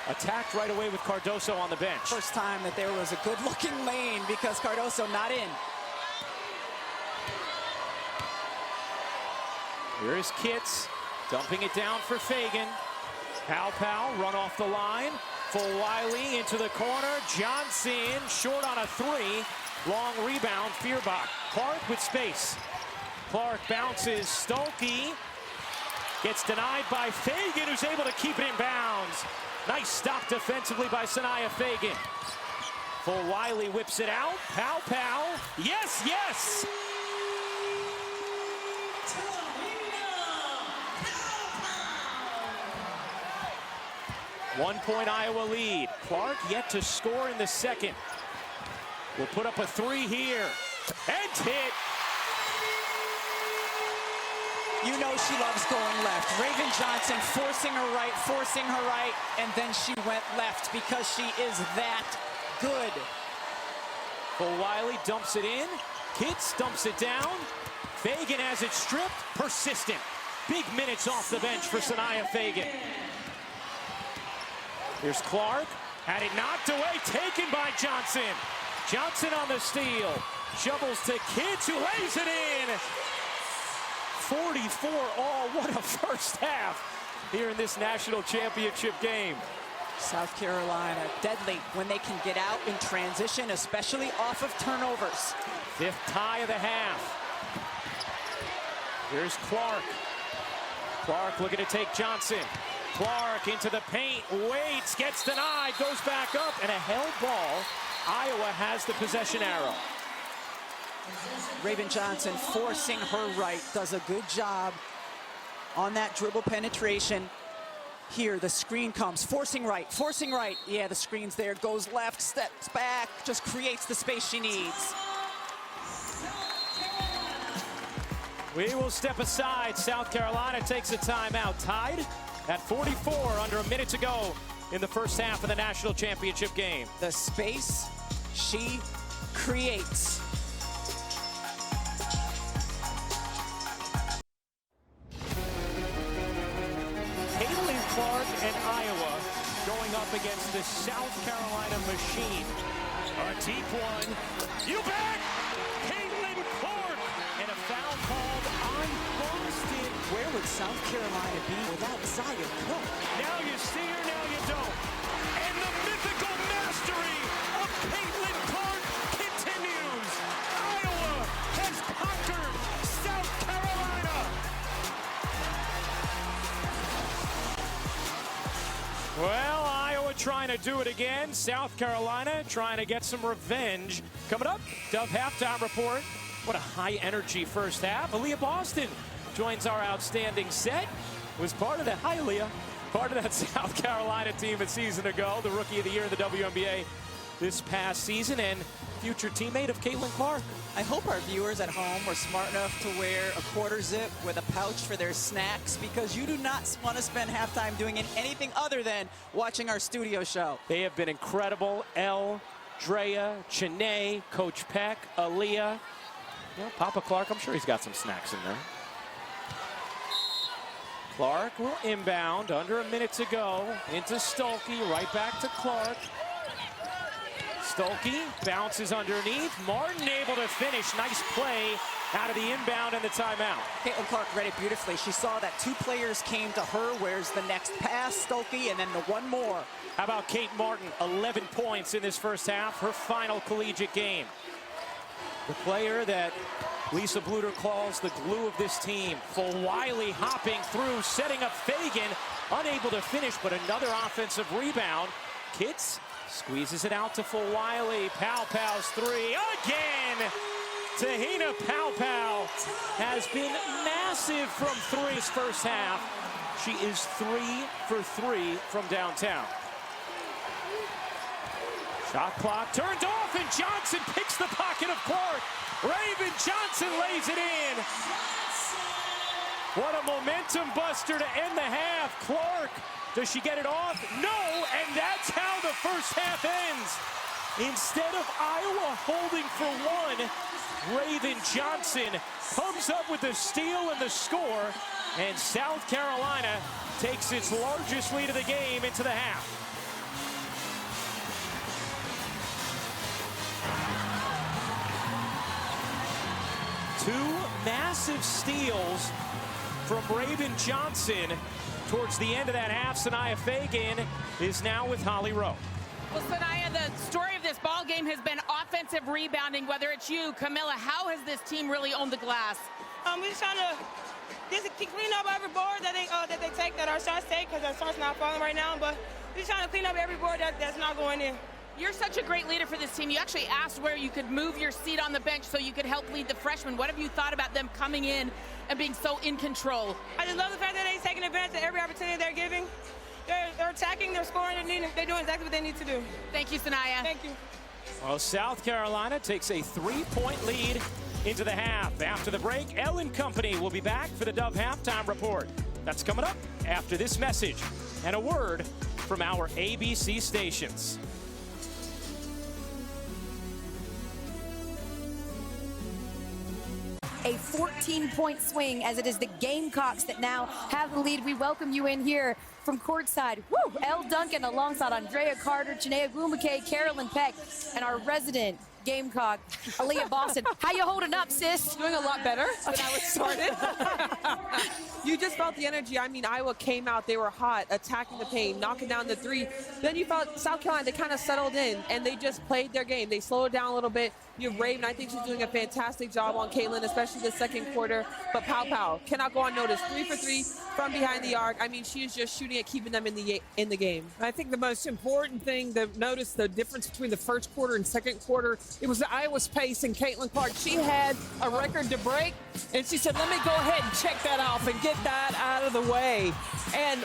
Attacked right away with Cardoso on the bench. First time that there was a good-looking lane because Cardoso not in. Here's Kitts dumping it down for Fagan. Pow run off the line. Fulwiley into the corner. Johnson short on a three. Long rebound, Feuerbach. Clark with space. Clark bounces. Stolke gets denied by Fagan, who's able to keep it in bounds. Nice stop defensively by Sanaya Fagan. Fulwiley whips it out. Pow. Yes, yes! One-point Iowa lead. Clark yet to score in the second. Will put up a three here. And hit. You know she loves going left. Raven Johnson forcing her right, and then she went left because she is that good. Fulwiley dumps it in. Kitts dumps it down. Fagan has it stripped. Persistent. Big minutes off the bench for Sanaya Fagan. Here's Clark. Had it knocked away. Taken by Johnson. Johnson on the steal. Shovels to Kitts, who lays it in. 44 all. What a first half here in this national championship game. South Carolina deadly when they can get out in transition, especially off of turnovers. Fifth tie of the half. Here's Clark. Clark looking to take Johnson. Clark into the paint, waits, gets denied, goes back up, and a held ball. Iowa has the possession arrow. Raven Johnson forcing her right, does a good job on that dribble penetration. Here, the screen comes, forcing right. Yeah, the screen's there, goes left, steps back, just creates the space she needs. We will step aside. South Carolina takes a timeout, tied at 44, under a minute to go in the first half of the national championship game. The space she creates. Clark and Iowa going up against the South Carolina machine. A deep one. You bet! Caitlin Clark! And a foul called on Boston. Where would South Carolina be without Zion Cook? Now you see her, now you don't. And the mythical mastery of Caitlin Clark continues. Iowa has conquered South Carolina. Well, Iowa trying to do it again. South Carolina trying to get some revenge. Coming up, Dove Halftime Report. What a high-energy first half. Aaliyah Boston joins our outstanding set. Was part of that, hi Aaliyah, part of that South Carolina team a season ago. The Rookie of the Year in the WNBA this past season and future teammate of Caitlin Clark. I hope our viewers at home were smart enough to wear a quarter zip with a pouch for their snacks, because you do not want to spend halftime doing anything other than watching our studio show. They have been incredible. Elle, Drea, Chanae, Coach Peck, Aaliyah. You know, Papa Clark, I'm sure he's got some snacks in there. Clark will inbound, under a minute to go, into Stolke, right back to Clark. Stolke bounces underneath. Martin able to finish. Nice play out of the inbound and the timeout. Caitlin Clark read it beautifully. She saw that two players came to her. Where's the next pass? Stolke, and then the one more. How about Kate Martin? 11 points in this first half, her final collegiate game. The player that Lisa Bluter calls the glue of this team. Fulwiley hopping through, setting up Fagan. Unable to finish, but another offensive rebound. Kitts squeezes it out to Fulwiley. Pow's three again. Te-Hina Pow has been massive from three this first half. She is 3 for 3 from downtown. Shot clock turned off, and Johnson picks the pocket of Clark. Raven Johnson lays it in. What a momentum buster to end the half. Clark, does she get it off? No, and that's how the first half ends. Instead of Iowa holding for one, Raven Johnson comes up with the steal and the score, and South Carolina takes its largest lead of the game into the half. Two massive steals from Raven Johnson towards the end of that half. Sanaya Fagan is now with Holly Rowe. Well, Sanaya, the story of this ball game has been offensive rebounding. Whether it's you, Camilla, how has this team really owned the glass? We're just trying to clean up every board that they take, that our shots take, because our shots not falling right now. But we're just trying to clean up every board that's not going in. You're such a great leader for this team. You actually asked where you could move your seat on the bench so you could help lead the freshmen. What have you thought about them coming in and being so in control? I just love the fact that they're taking advantage of every opportunity they're giving. They're attacking, they're scoring, they're doing exactly what they need to do. Thank you, Sanaya. Thank you. Well, South Carolina takes a 3-point lead into the half. After the break, Ellen Company will be back for the Dove Halftime Report. That's coming up after this message and a word from our ABC stations. A 14-point swing, as it is the Gamecocks that now have the lead. We welcome you in here from courtside. Woo! Elle Duncan alongside Andrea Carter, Chinea Gwumake, Carolyn Peck, and our resident Gamecock, Aaliyah Boston. How you holding up, sis? Doing a lot better than I was started. You just felt the energy. I mean, Iowa came out, they were hot, attacking the paint, knocking down the three. Then you felt South Carolina, they kind of settled in, and they just played their game. They slowed it down a little bit. You have Raven, I think she's doing a fantastic job on Caitlin, especially the second quarter. But Pow Pow cannot go unnoticed. 3 for 3 from behind the arc. I mean, she is just shooting at keeping them in the game. I think the most important thing to notice the difference between the first quarter and second quarter, it was Iowa's pace and Caitlin Clark. She had a record to break, and she said, let me go ahead and check that off and get that out of the way. And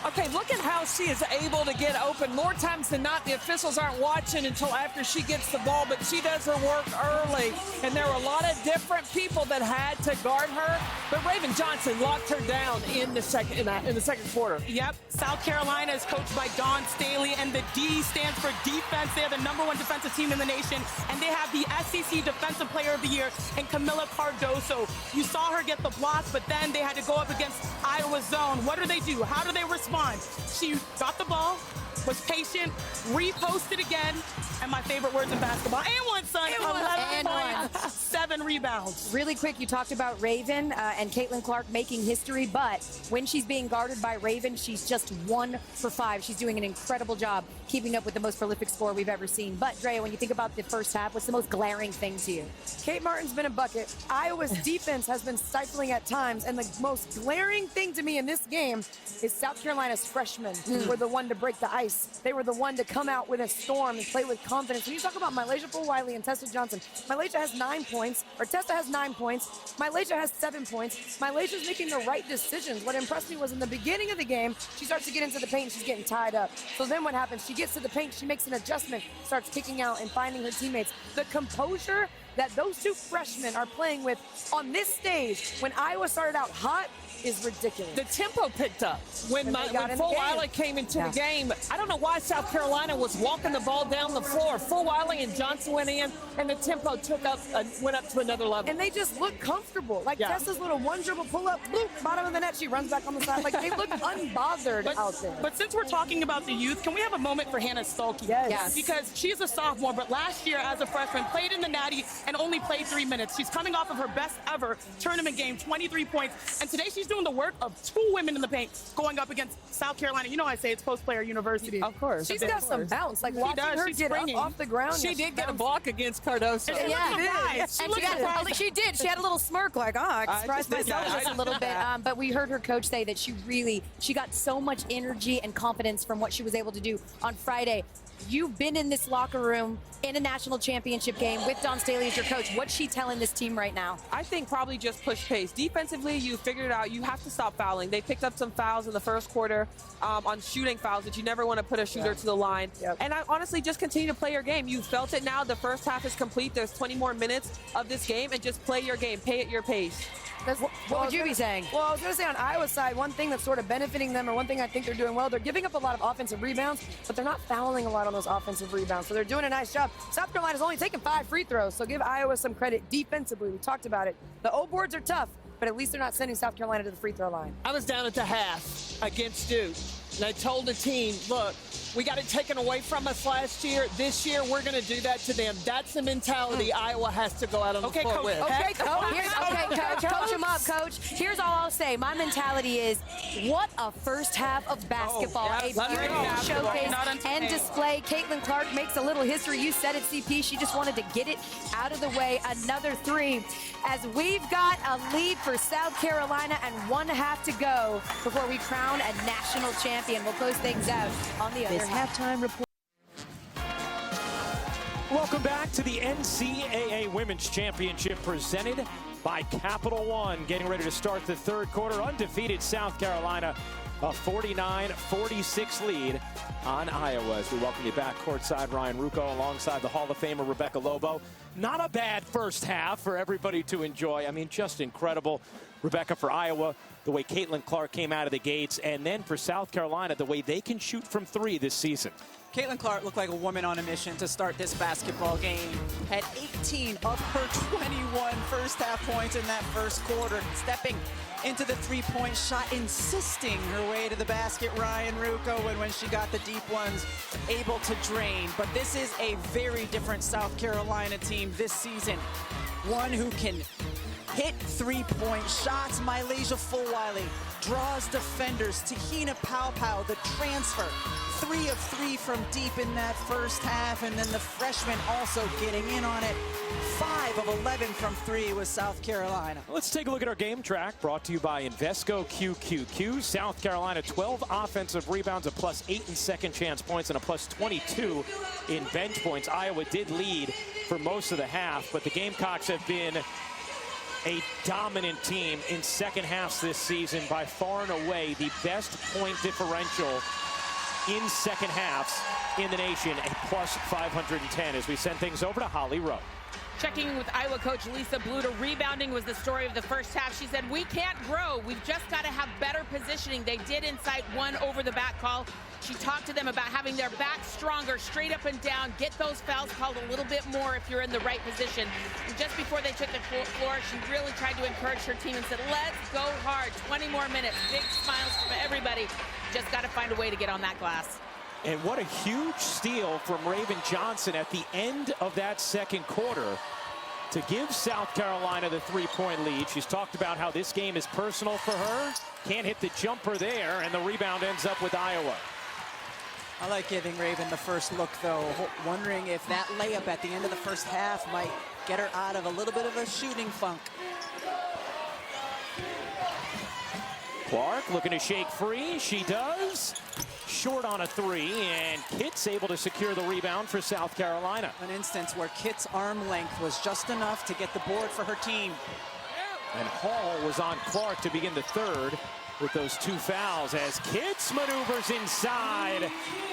okay, look at how she is able to get open. More times than not, the officials aren't watching until after she gets the ball, but she does her work early. And there were a lot of different people that had to guard her, but Raven Johnson locked her down in the second quarter. Yep, South Carolina is coached by Dawn Staley, and the D stands for defense. They're the #1 defensive team in the nation, and they have the SEC Defensive Player of the Year in Camilla Cardoso. You saw her get the blocks, but then they had to go up against Iowa's zone. What do? How do they respond? She got the ball, was patient, reposted again, and my favorite words in basketball, and one, son, 11 points, 7 rebounds. Really quick, you talked about Raven and Caitlin Clark making history, but when she's being guarded by Raven, she's just 1 for 5. She's doing an incredible job keeping up with the most prolific score we've ever seen. But, Drea, when you think about the first half, what's the most glaring thing to you? Kate Martin's been a bucket. Iowa's defense has been stifling at times, and the most glaring thing to me in this game is South Carolina's freshmen were the one to break the ice. They were the one to come out with a storm and play with confidence. When you talk about Mylasia Fulwiley and Tessa Johnson, Mylasia has 9 points, or Tessa has 9 points. Mylasia has 7 points. Mylasia's making the right decisions. What impressed me was in the beginning of the game, she starts to get into the paint, she's getting tied up. So then what happens? She gets to the paint, she makes an adjustment, starts kicking out and finding her teammates. The composure that those two freshmen are playing with on this stage when Iowa started out hot is ridiculous. The tempo picked up when Fulwiley came into the game. I don't know why South Carolina was walking the ball down the floor. Fulwiley and Johnson went in, and the tempo went up to another level. And they just look comfortable. Like Tessa's little one dribble pull up, bloop, bottom of the net, she runs back on the side. Like they look unbothered out there. But since we're talking about the youth, can we have a moment for Hannah Stuelke? Yes. Because she's a sophomore, but last year as a freshman played in the Natty and only played 3 minutes. She's coming off of her best ever tournament game, 23 points. And today she's doing the work of 2 women in the paint going up against South Carolina. You know I say it's post-player university. Of course. She's got some bounce. Like watching her get up off the ground. She did get a block against Cardoso. She did. She had a little smirk like, I expressed myself just a little bit. But we heard her coach say that she got so much energy and confidence from what she was able to do on Friday. You've been in this locker room in a national championship game with Dawn Staley as your coach. What's she telling this team right now? I think probably just push pace. Defensively, you figured it out. You have to stop fouling. They picked up some fouls in the first quarter on shooting fouls, which you never want to put a shooter to the line. And I honestly just continue to play your game. You felt it now. The first half is complete. There's 20 more minutes of this game, and just play your game. Pay at your pace. What would you be saying? Well, I was going to say on Iowa's side, one thing that's sort of benefiting them, or one thing I think they're doing well, they're giving up a lot of offensive rebounds, but they're not fouling a lot on those offensive rebounds. So they're doing a nice job. South Carolina's only taken 5 free throws, so give Iowa some credit defensively. We talked about it. The O boards are tough, but at least they're not sending South Carolina to the free throw line. I was down at the half against Duke, and I told the team, look, we got it taken away from us last year. This year, we're going to do that to them. That's the mentality Iowa has to go out on the floor with. Okay, Coach. Coach him up, Coach. Here's all I'll say. My mentality is, what a first half of basketball. A beautiful showcase and display. Caitlin Clark makes a little history. You said it, CP. She just wanted to get it out of the way. Another 3. As we've got a lead for South Carolina and 1 half to go before we crown a national champion. We'll close things out on the other halftime report. Welcome back to the NCAA Women's Championship presented by Capital One. Getting ready to start the third quarter. Undefeated South Carolina, a 49-46 lead on Iowa. As we welcome you back courtside, Ryan Ruocco alongside the Hall of Famer Rebecca Lobo. Not a bad first half for everybody to enjoy. I mean, just incredible. Rebecca, for Iowa, the way Caitlin Clark came out of the gates, and then for South Carolina, the way they can shoot from 3 this season. Caitlin Clark looked like a woman on a mission to start this basketball game. Had 18 of her 21 first half points in that first quarter. Stepping into the three-point shot, insisting her way to the basket, Ryan Ruocco, and when she got the deep ones, able to drain. But this is a very different South Carolina team this season. One who can hit three-point shots. Mylasia Fulwiley draws defenders. Te-Hina the transfer. 3 of 3 from deep in that first half, and then the freshman also getting in on it. 5 of 11 from 3 with South Carolina. Let's take a look at our game track, brought to you by Invesco QQQ. South Carolina, 12 offensive rebounds, a +8 in second chance points, and a +22 in bench points. Iowa did lead for most of the half, but the Gamecocks have been a dominant team in second halves this season, by far and away the best point differential in second halves in the nation, a +510, as we send things over to Holly Rowe. Checking with Iowa coach Lisa Bluta, rebounding was the story of the first half. She said, we can't grow. We've just got to have better positioning. They did incite 1 over the back call. She talked to them about having their back stronger, straight up and down, get those fouls called a little bit more if you're in the right position. And just before they took the floor, she really tried to encourage her team and said, let's go hard, 20 more minutes, big smiles from everybody. Just got to find a way to get on that glass. And what a huge steal from Raven Johnson at the end of that second quarter to give South Carolina the 3-point lead. She's talked about how this game is personal for her. Can't hit the jumper there, and the rebound ends up with Iowa. I like giving Raven the first look, though, wondering if that layup at the end of the first half might get her out of a little bit of a shooting funk. Clark looking to shake free. She does. Short on a 3, and Kitt's able to secure the rebound for South Carolina. An instance where Kitt's arm length was just enough to get the board for her team. And Hall was on Clark to begin the third with those 2 fouls as Kitt's maneuvers inside.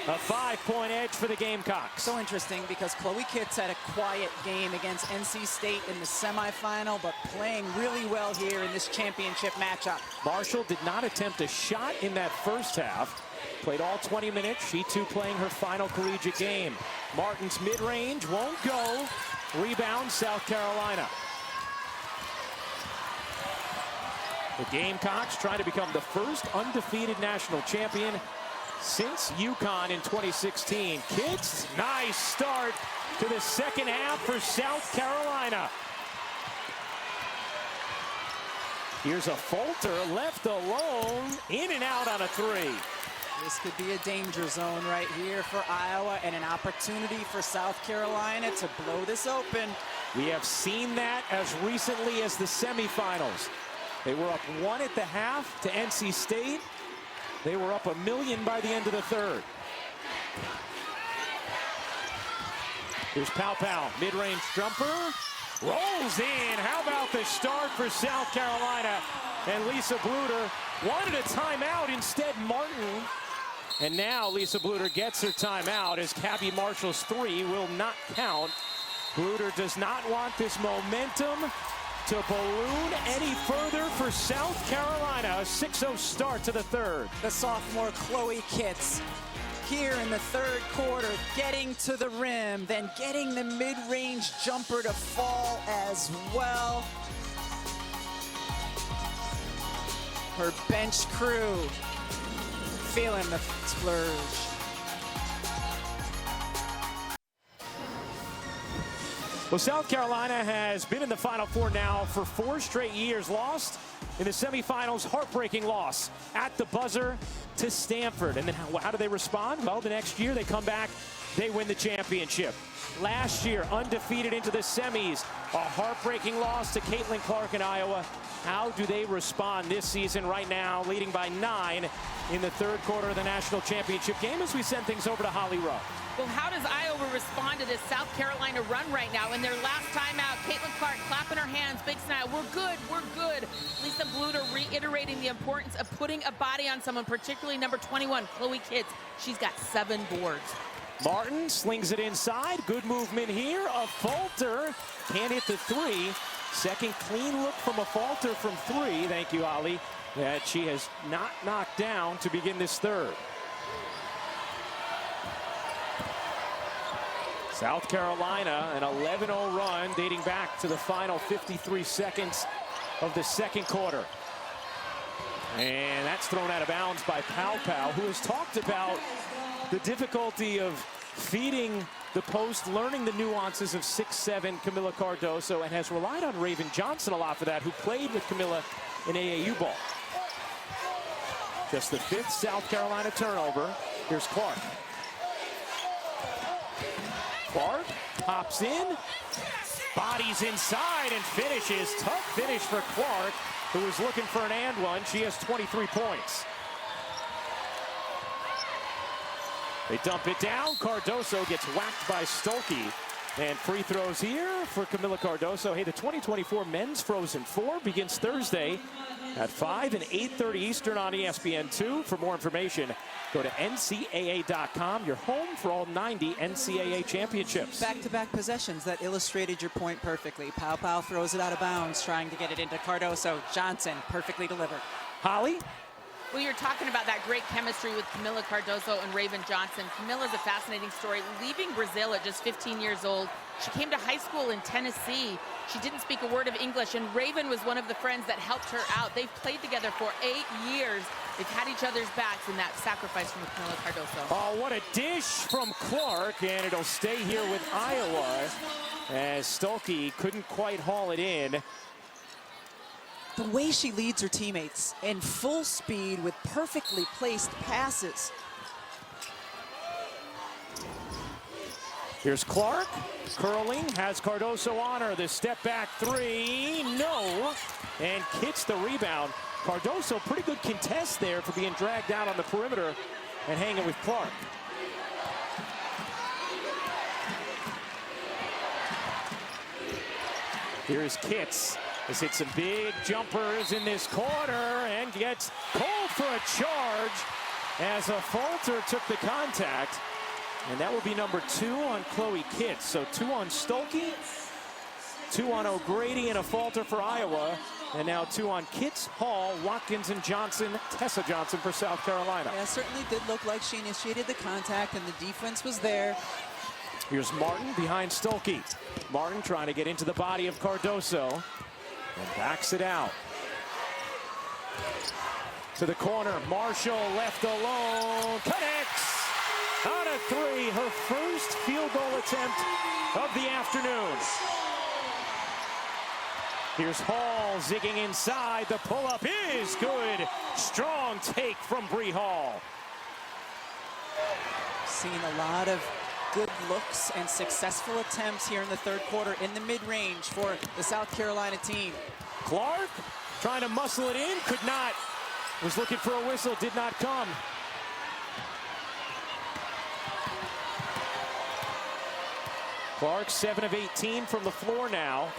A 5-point edge for the Gamecocks. So interesting because Chloe Kitt's had a quiet game against NC State in the semifinal, but playing really well here in this championship matchup. Marshall did not attempt a shot in that first half. Played all 20 minutes. She too playing her final collegiate game. Martin's mid-range won't go. Rebound, South Carolina. The Gamecocks trying to become the first undefeated national champion since UConn in 2016. Kitt's, nice start to the second half for South Carolina. Here's a Fulter left alone, in and out on a 3. This could be a danger zone right here for Iowa, and an opportunity for South Carolina to blow this open. We have seen that as recently as the semifinals. They were up 1 at the half to NC State. They were up 1 million by the end of the third. Here's Pau, mid-range jumper. Rolls in. How about the start for South Carolina? And Lisa Bluter wanted a timeout, instead Martin. And now Lisa Bluter gets her timeout as Cabby Marshall's three will not count. Bluter does not want this momentum to balloon any further for South Carolina. A 6-0 start to the third. The sophomore Chloe Kitts here in the third quarter, getting to the rim, then getting the mid-range jumper to fall as well. Her bench crew feeling the splurge. Well, South Carolina has been in the Final Four now for 4 straight years. Lost in the semifinals, heartbreaking loss at the buzzer to Stanford. And then how do they respond? Well, the next year they come back, they win the championship. Last year, undefeated into the semis, a heartbreaking loss to Caitlin Clark in Iowa. How do they respond this season right now, leading by 9 in the third quarter of the national championship game as we send things over to Holly Rowe. Well, how does Iowa respond to this South Carolina run right now? In their last timeout, Caitlin Clark clapping her hands, big smile. We're good, we're good. Lisa Bluter reiterating the importance of putting a body on someone, particularly number 21, Chloe Kitts. She's got 7 boards. Martin slings it inside. Good movement here. A falter. Can't hit the three. Second clean look from a falter from 3. Thank you, Ali. That she has not knocked down to begin this third. South Carolina, an 11-0 run dating back to the final 53 seconds of the second quarter. And that's thrown out of bounds by Pow Pow, who has talked about the difficulty of feeding the post, learning the nuances of 6'7" Camila Cardoso, and has relied on Raven Johnson a lot for that, who played with Camila in AAU ball. Just the 5th South Carolina turnover. Here's Clark. Clark hops in, bodies inside and finishes. Tough finish for Clark, who was looking for an and one. She has 23 points. They dump it down. Cardoso gets whacked by Stolke. And free throws here for Camila Cardoso. Hey, the 2024 Men's Frozen Four begins Thursday at 5 and 8:30 Eastern on ESPN2. For more information, go to NCAA.com, your home for all 90 NCAA championships. Back-to-back possessions that illustrated your point perfectly. Pow Pow throws it out of bounds, trying to get it into Cardoso. Johnson perfectly delivered. Holly? Well, you're talking about that great chemistry with Camila Cardoso and Raven Johnson. Camila's a fascinating story. Leaving Brazil at just 15 years old, she came to high school in Tennessee. She didn't speak a word of English, and Raven was one of the friends that helped her out. They've played together for 8 years. They've had each other's backs in that sacrifice from Camila Cardoso. Oh, what a dish from Clark, and it'll stay here with Iowa as Stolke couldn't quite haul it in. The way she leads her teammates in full speed with perfectly placed passes. Here's Clark, curling, has Cardoso on her. The step back 3, no, and Kitts the rebound. Cardoso, pretty good contest there for being dragged out on the perimeter and hanging with Clark. Here's Kitts. Has hit some big jumpers in this quarter and gets called for a charge as a falter took the contact. And that will be number 2 on Chloe Kitts. So 2 on Stolke, 2 on O'Grady, and a falter for Iowa. And now 2 on Kitts, Hall, Watkins, and Johnson. Tessa Johnson for South Carolina. Yeah, certainly did look like she initiated the contact and the defense was there. Here's Martin behind Stolke. Martin trying to get into the body of Cardoso. And backs it out. To the corner, Marshall left alone, connects on a 3, her first field goal attempt of the afternoon. Here's Hall zigging inside, the pull-up is good. Strong take from Bree Hall. Seen a lot of good looks and successful attempts here in the third quarter in the mid-range for the South Carolina team. Clark trying to muscle it in, could not. Was looking for a whistle, did not come. Clark 7 of 18 from the floor now.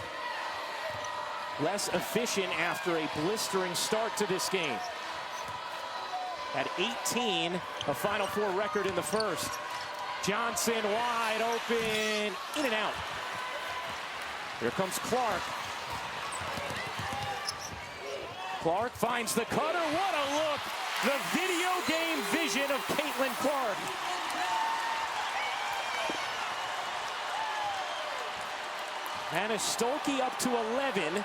less efficient after a blistering start to this game. At 18, a Final Four record in the first. Johnson wide open, in and out. Here comes Clark. Clark finds the cutter, what a look! The video game vision of Caitlin Clark. Hannah Stolke up to 11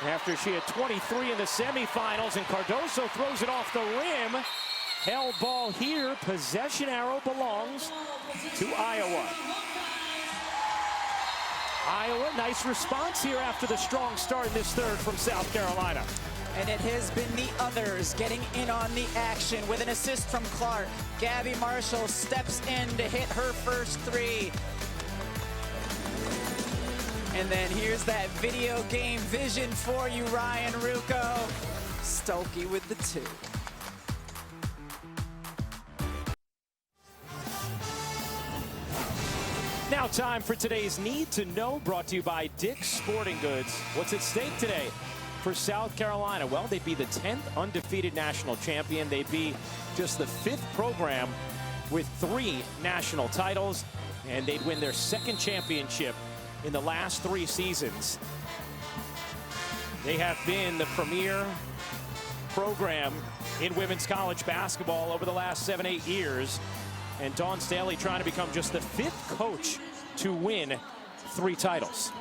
after she had 23 in the semifinals, and Cardoso throws it off the rim. Held ball here, possession arrow belongs to Iowa. Iowa, nice response here after the strong start in this third from South Carolina. And it has been the others getting in on the action with an assist from Clark. Gabby Marshall steps in to hit her first three. And then here's that video game vision for you, Ryan Rucco. Stolke with the two. Now time for today's Need to Know, brought to you by Dick's Sporting Goods. What's at stake today for South Carolina? Well, they'd be the 10th undefeated national champion. They'd be just the 5th program with 3 national titles, and they'd win their 2nd championship in the last 3 seasons. They have been the premier program in women's college basketball over the last 7-8 years. And Dawn Staley trying to become just the 5th coach to win 3 titles.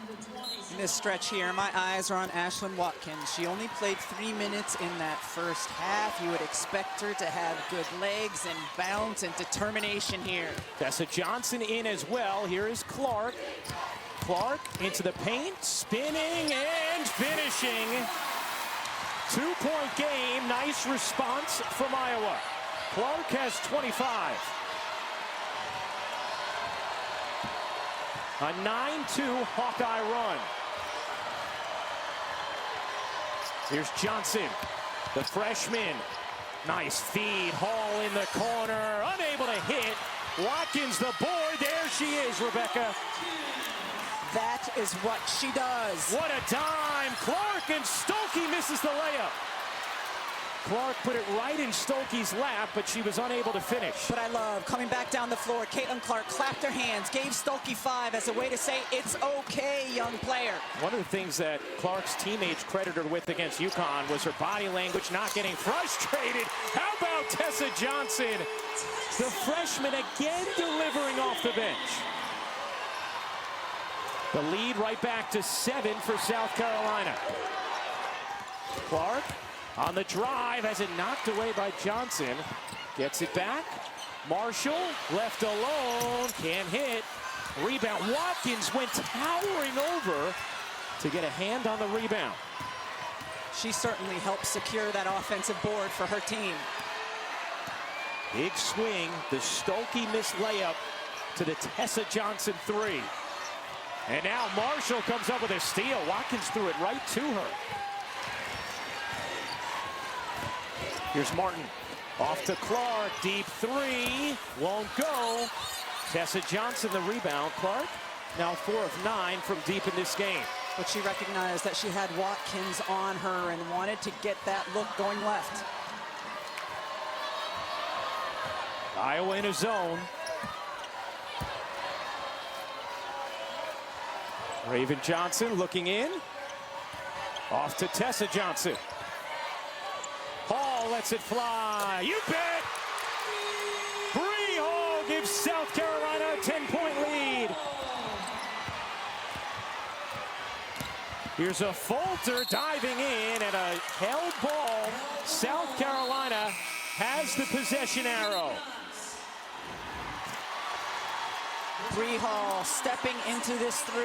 In this stretch here, my eyes are on Ashlyn Watkins. She only played 3 minutes in that first half. You would expect her to have good legs and bounce and determination here. Tessa Johnson in as well. Here is Clark. Clark into the paint, spinning and finishing. 2-point game, nice response from Iowa. Clark has 25. A 9-2 Hawkeye run. Here's Johnson, the freshman. Nice feed, Hall in the corner, unable to hit. Watkins the board, there she is, Rebecca. That is what she does. What a dime, Clark, and Stolke misses the layup. Clark put it right in Stolke's lap, but she was unable to finish. But I love coming back down the floor. Caitlin Clark clapped her hands, gave Stolke 5 as a way to say, it's okay, young player. One of the things that Clark's teammates credited her with against UConn was her body language, not getting frustrated. How about Tessa Johnson? The freshman again delivering off the bench. The lead right back to 7 for South Carolina. Clark on the drive, has it knocked away by Johnson. Gets it back. Marshall left alone, can't hit. Rebound, Watkins went towering over to get a hand on the rebound. She certainly helped secure that offensive board for her team. Big swing, the Stolke missed layup to the Tessa Johnson 3. And now Marshall comes up with a steal. Watkins threw it right to her. Here's Martin, off to Clark, deep 3, won't go. Tessa Johnson the rebound. Clark now 4 of 9 from deep in this game. But she recognized that she had Watkins on her and wanted to get that look going left. Iowa in a zone. Raven Johnson looking in. Off to Tessa Johnson. Hall lets it fly. You bet! Bree Hall gives South Carolina a 10-point lead. Here's a Fulter diving in, and a held ball. South Carolina has the possession arrow. Bree Hall stepping into this 3.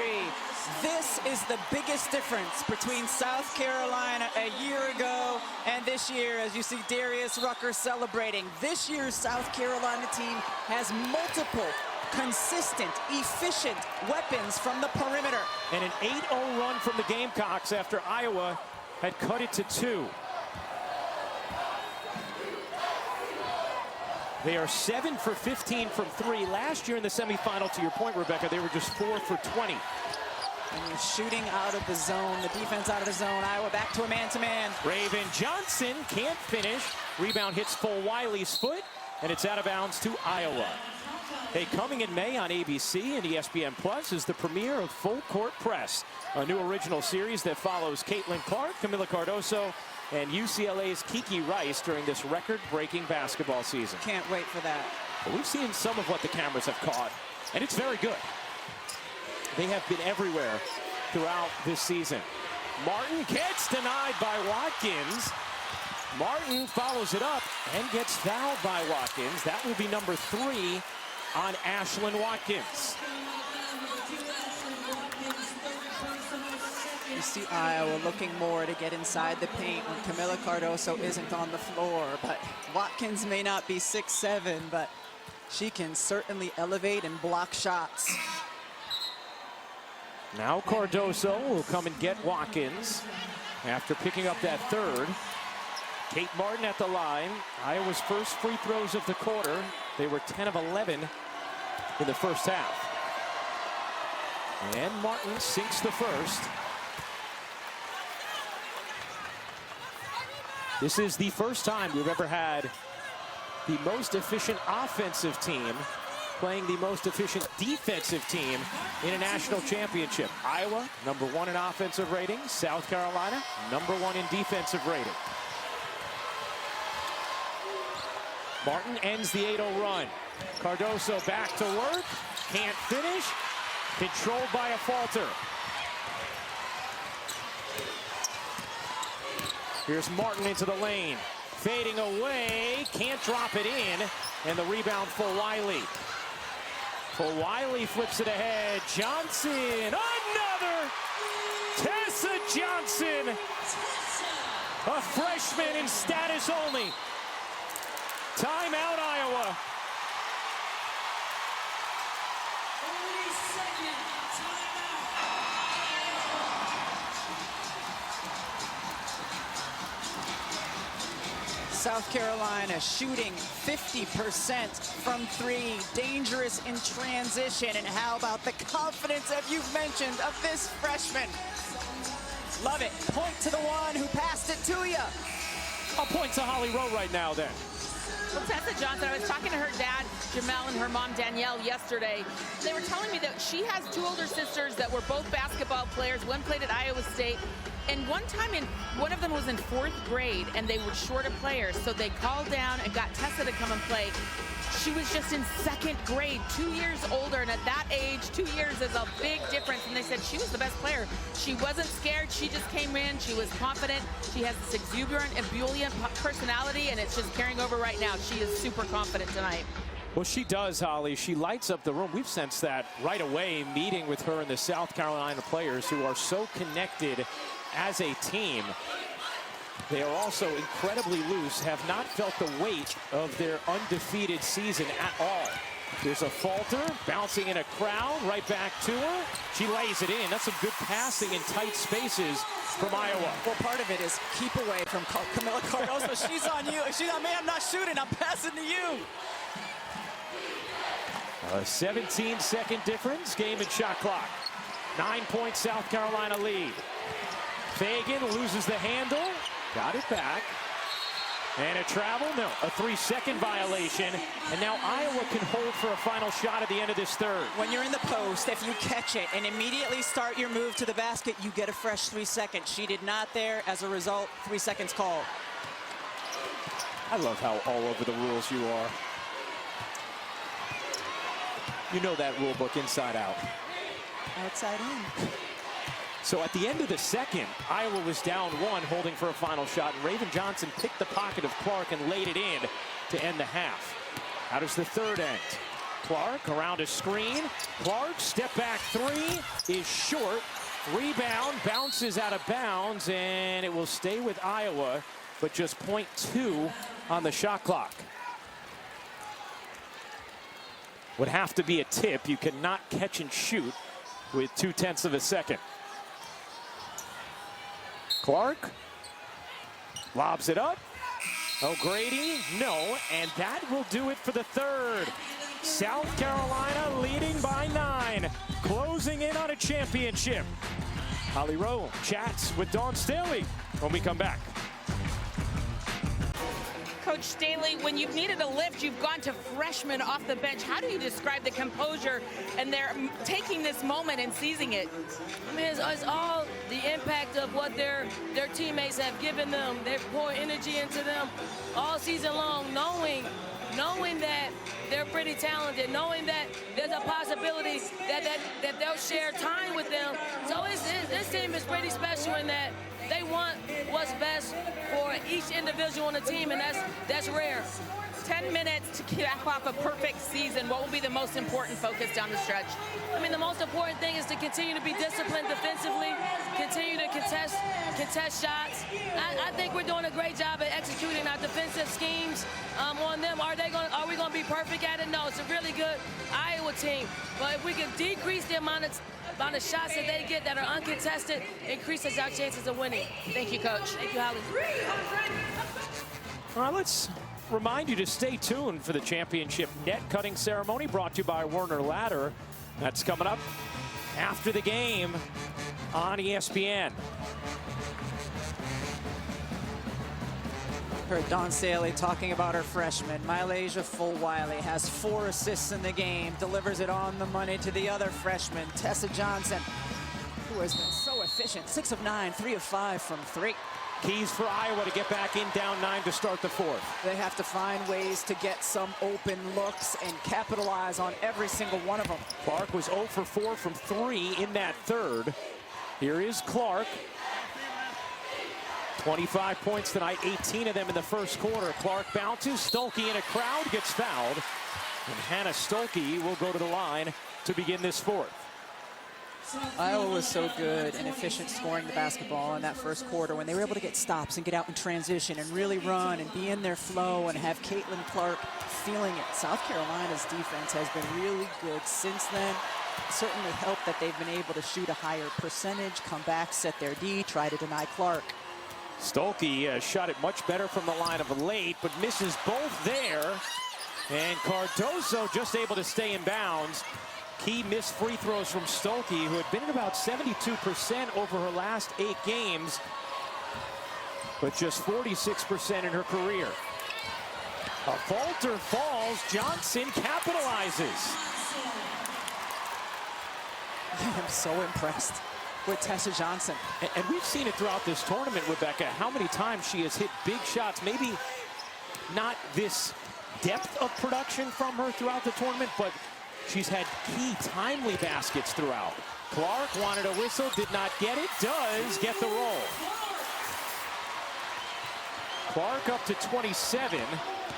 This is the biggest difference between South Carolina a year ago and this year, as you see Darius Rucker celebrating. This year's South Carolina team has multiple consistent, efficient weapons from the perimeter. And an 8-0 run from the Gamecocks after Iowa had cut it to 2. They are 7 for 15 from 3. Last year in the semifinal, to your point, Rebecca, they were just 4 for 20. And you're shooting out of the zone, the defense out of the zone. Iowa back to a man-to-man. Raven Johnson can't finish. Rebound hits Fulwiley's foot, and it's out of bounds to Iowa. Hey, coming in May on ABC and ESPN Plus is the premiere of Full Court Press, a new original series that follows Caitlin Clark, Camila Cardoso, and UCLA's Kiki Rice during this record-breaking basketball season. Can't wait for that. Well, we've seen some of what the cameras have caught, and it's very good. They have been everywhere throughout this season. Martin gets denied by Watkins. Martin follows it up and gets fouled by Watkins. That will be number 3 on Ashlyn Watkins. You see Iowa looking more to get inside the paint when Camila Cardoso isn't on the floor. But Watkins may not be 6'7", but she can certainly elevate and block shots. Now Cardoso will come and get Watkins after picking up that third. Kate Martin at the line. Iowa's first free throws of the quarter. They were 10 of 11 in the first half. And Martin sinks the first. This is the first time we've ever had the most efficient offensive team playing the most efficient defensive team in a national championship. Iowa, number 1 in offensive rating. South Carolina, number 1 in defensive rating. Martin ends the 8-0 run. Cardoso back to work. Can't finish. Controlled by a falter. Here's Martin into the lane. Fading away. Can't drop it in. And the rebound for Wiley. Fulwiley flips it ahead. Johnson, another! Tessa Johnson, a freshman in status only. Timeout, Iowa. South Carolina shooting 50% from 3, dangerous in transition. And how about the confidence that you've mentioned of this freshman? Love it. Point to the one who passed it to you. I'll point to Holly Rowe right now then. Well, Tessa Johnson, I was talking to her dad, Jamel, and her mom, Danielle, yesterday. They were telling me that she has 2 older sisters that were both basketball players. One played at Iowa State. And one time, one of them was in 4th grade, and they were short of players. So they called down and got Tessa to come and play. She was just in 2nd grade, 2 years older. And at that age, 2 years is a big difference. And they said she was the best player. She wasn't scared. She just came in. She was confident. She has this exuberant, ebullient personality, and it's just carrying over right now. She is super confident tonight. Well, she does, Holly. She lights up the room. We've sensed that right away, meeting with her and the South Carolina players who are so connected as a team. They are also incredibly loose, have not felt the weight of their undefeated season at all. There's a falter, bouncing in a crowd, right back to her. She lays it in. That's some good passing in tight spaces from Iowa. Well, part of it is keep away from Camila Cardoso. She's on you. She's on me. I'm not shooting. I'm passing to you. A 17-second difference, game and shot clock. 9-point South Carolina lead. Fagan loses the handle, got it back. And a travel, no, a 3-second violation. And now Iowa can hold for a final shot at the end of this third. When you're in the post, if you catch it and immediately start your move to the basket, you get a fresh 3 seconds. She did not there. As a result, 3 seconds called. I love how all over the rules you are. You know that rule book inside out. Outside in. So at the end of the second, Iowa was down 1, holding for a final shot, and Raven Johnson picked the pocket of Clark and laid it in to end the half. How does the third end? Clark around a screen. Clark, step back 3 is short. Rebound, bounces out of bounds, and it will stay with Iowa, but just .2 on the shot clock. Would have to be a tip. You cannot catch and shoot with 0.2 of a second. Clark lobs it up. O'Grady, no, and that will do it for the third. South Carolina leading by 9. Close. closing in on a championship. Holly Rowe chats with Dawn Staley when we come back. Coach Staley, when you've needed a lift, you've gone to freshmen off the bench. How do you describe the composure and they're taking this moment and seizing it? I mean, it's all the impact of what their teammates have given them. They've poured energy into them all season long, knowing that they're pretty talented, knowing that there's a possibility that they'll share time with them. So this team is pretty special in that they want what's best for each individual on the team, and that's rare. 10 minutes to cap off a perfect season. What will be the most important focus down the stretch? I mean, the most important thing is to continue to be disciplined defensively, continue to contest shots. I think we're doing a great job at executing our defensive schemes on them. Are we going to be perfect at it? No, it's a really good Iowa team. But if we can decrease the amount of shots that they get that are uncontested, increases our chances of winning. Thank you, Coach. Thank you, Holly. All right, let's remind you to stay tuned for the championship net cutting ceremony brought to you by Werner Ladder. That's coming up after the game on ESPN. Heard Dawn Staley talking about her freshman. Mylasia Fulwiley has 4 assists in the game, delivers it on the money to the other freshman, Tessa Johnson, who has been so efficient. 6 of 9, 3 of 5 from 3. Keys for Iowa to get back in down 9 to start the 4th. They have to find ways to get some open looks and capitalize on every single one of them. Clark was 0 for 4 from 3 in that 3rd. Here is Clark. 25 points tonight, 18 of them in the first quarter. Clark bounces, Stolke in a crowd, gets fouled. And Hannah Stolke will go to the line to begin this 4th. Iowa was so good and efficient scoring the basketball in that first quarter when they were able to get stops and get out in transition and really run and be in their flow and have Caitlin Clark feeling it. South Carolina's defense has been really good since then. It certainly helped that they've been able to shoot a higher percentage, come back, set their D, try to deny Clark. Stolke shot it much better from the line of late, but misses both there. And Cardoso just able to stay in bounds. Key missed free throws from Stolke, who had been at about 72% over her last 8 games, but just 46% in her career. A falter falls. Johnson capitalizes. I'm so impressed with Tessa Johnson. And we've seen it throughout this tournament, Rebecca, how many times she has hit big shots. Maybe not this depth of production from her throughout the tournament, but she's had key timely baskets throughout. Clark wanted a whistle, did not get it, does get the roll. Clark up to 27.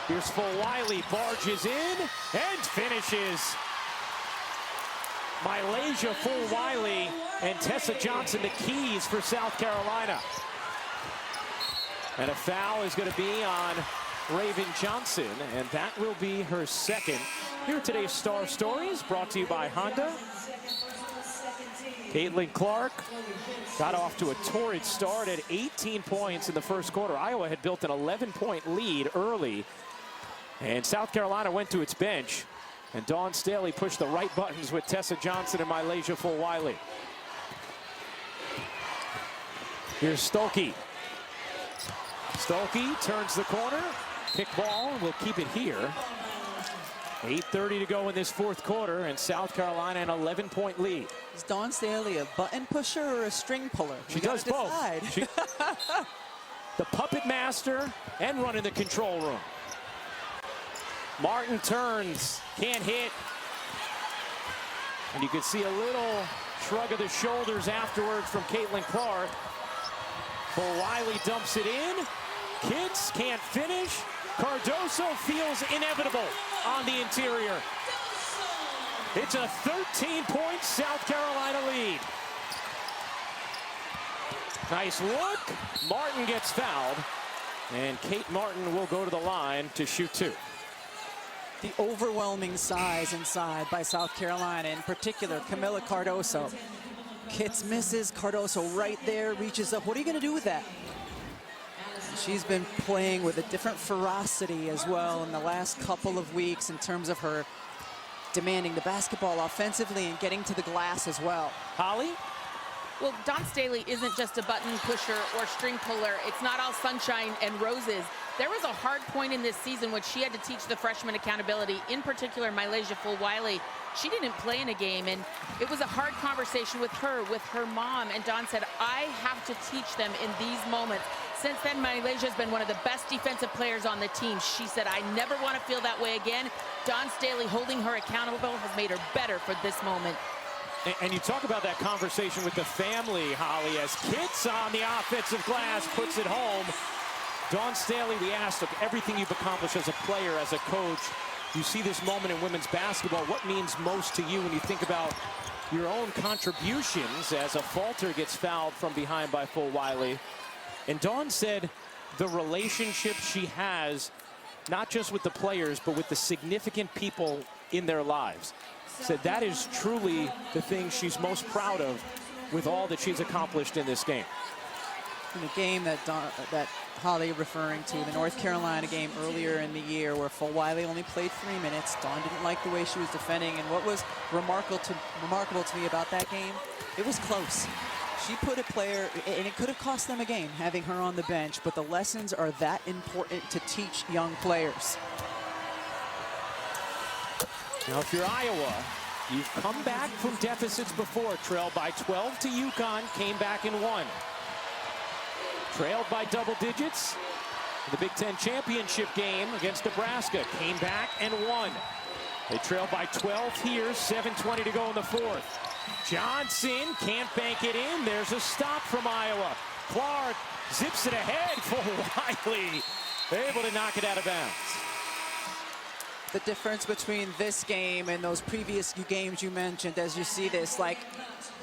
Here's Fulwiley, barges in and finishes. Mylasia Fulwiley and Tessa Johnson, the keys for South Carolina. And a foul is going to be on Raven Johnson, and that will be her 2nd. Here are today's Star Stories, brought to you by Honda. Caitlin Clark got off to a torrid start at 18 points in the first quarter. Iowa had built an 11-point lead early, and South Carolina went to its bench. And Dawn Staley pushed the right buttons with Tessa Johnson and Mylasia Fulwiley. Here's Stolke. Stolke turns the corner. Kick ball, will keep it here. 8:30 to go in this 4th quarter, and South Carolina an 11-point lead. Is Dawn Staley a button pusher or a string puller? She does both. The puppet master and running the control room. Martin turns, can't hit. And you can see a little shrug of the shoulders afterwards from Caitlin Clark. Fulwiley dumps it in. Kids can't finish. Cardoso feels inevitable on the interior. It's a 13-point South Carolina lead. Nice look. Martin gets fouled. And Kate Martin will go to the line to shoot 2. The overwhelming size inside by South Carolina, in particular, Camila Cardoso. Kitts misses, Cardoso right there, reaches up. What are you going to do with that? She's been playing with a different ferocity as well in the last couple of weeks in terms of her demanding the basketball offensively and getting to the glass as well. Holly? Well, Dawn Staley isn't just a button pusher or string puller. It's not all sunshine and roses. There was a hard point in this season when she had to teach the freshmen accountability, in particular, Mylasia Fulwiley. She didn't play in a game, and it was a hard conversation with her mom, and Dawn said, I have to teach them in these moments. Since then, Mylasia has been one of the best defensive players on the team. She said, I never want to feel that way again. Dawn Staley holding her accountable has made her better for this moment. And you talk about that conversation with the family, Holly, as Kitts on the offensive glass puts it home. Dawn Staley, we asked, of everything you've accomplished as a player, as a coach, you see this moment in women's basketball. What means most to you when you think about your own contributions as a falter gets fouled from behind by Fulwiley? And Dawn said the relationship she has, not just with the players, but with the significant people in their lives. Said that is truly the thing she's most proud of with all that she's accomplished in this game. In a game that Holly referring to, the North Carolina game earlier in the year where Fulwiley only played 3 minutes. Dawn didn't like the way she was defending, and what was remarkable to me about that game, it was close. She put a player, and it could have cost them a game having her on the bench, but the lessons are that important to teach young players. Now, if you're Iowa, you've come back from deficits before. Trailed by 12 to UConn, came back and won. Trailed by double digits in the Big Ten championship game against Nebraska, came back and won. They trailed by 12 here, 7:20 to go in the fourth. Johnson can't bank it in. There's a stop from Iowa. Clark zips it ahead for Wiley. Able to knock it out of bounds. The difference between this game and those previous games you mentioned, as you see this, like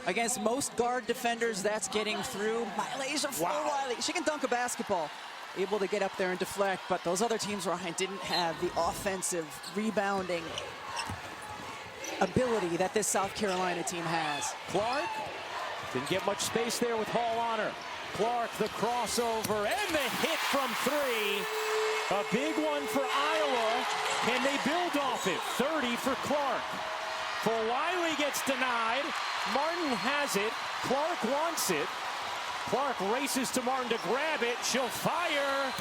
against most guard defenders, that's getting through. Mylasia Fulwiley, she can dunk a basketball, able to get up there and deflect, but those other teams, Ryan, didn't have the offensive rebounding ability that this South Carolina team has. Clark didn't get much space there with Hall on her. Clark, the crossover, and the hit from three. A big one for Iowa. Can they build off it? 30 for Clark. Fulwiley gets denied. Martin has it. Clark wants it. Clark races to Martin to grab it. She'll fire.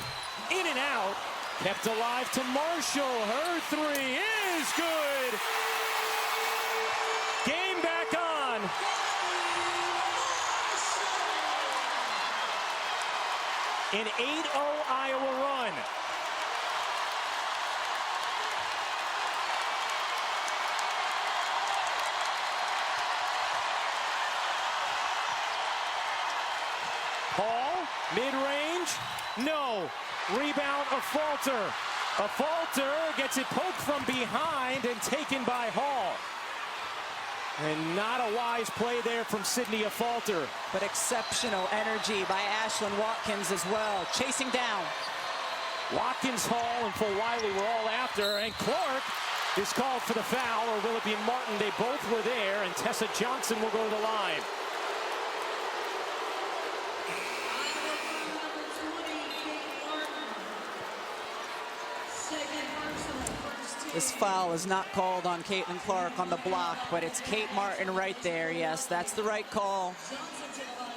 In and out. Kept alive to Marshall. Her three is good. Game back on. An 8-0 Iowa run. Hall, mid-range, no. Rebound, a falter. A falter gets it poked from behind and taken by Hall. And not a wise play there from Sydney, a falter. But exceptional energy by Ashlyn Watkins as well, chasing down. Watkins, Hall, and Fulwiley were all after, and Clark is called for the foul, or will it be Martin? They both were there, and Tessa Johnson will go to the line. This foul is not called on Caitlin Clark on the block, but it's Kate Martin right there. Yes, that's the right call.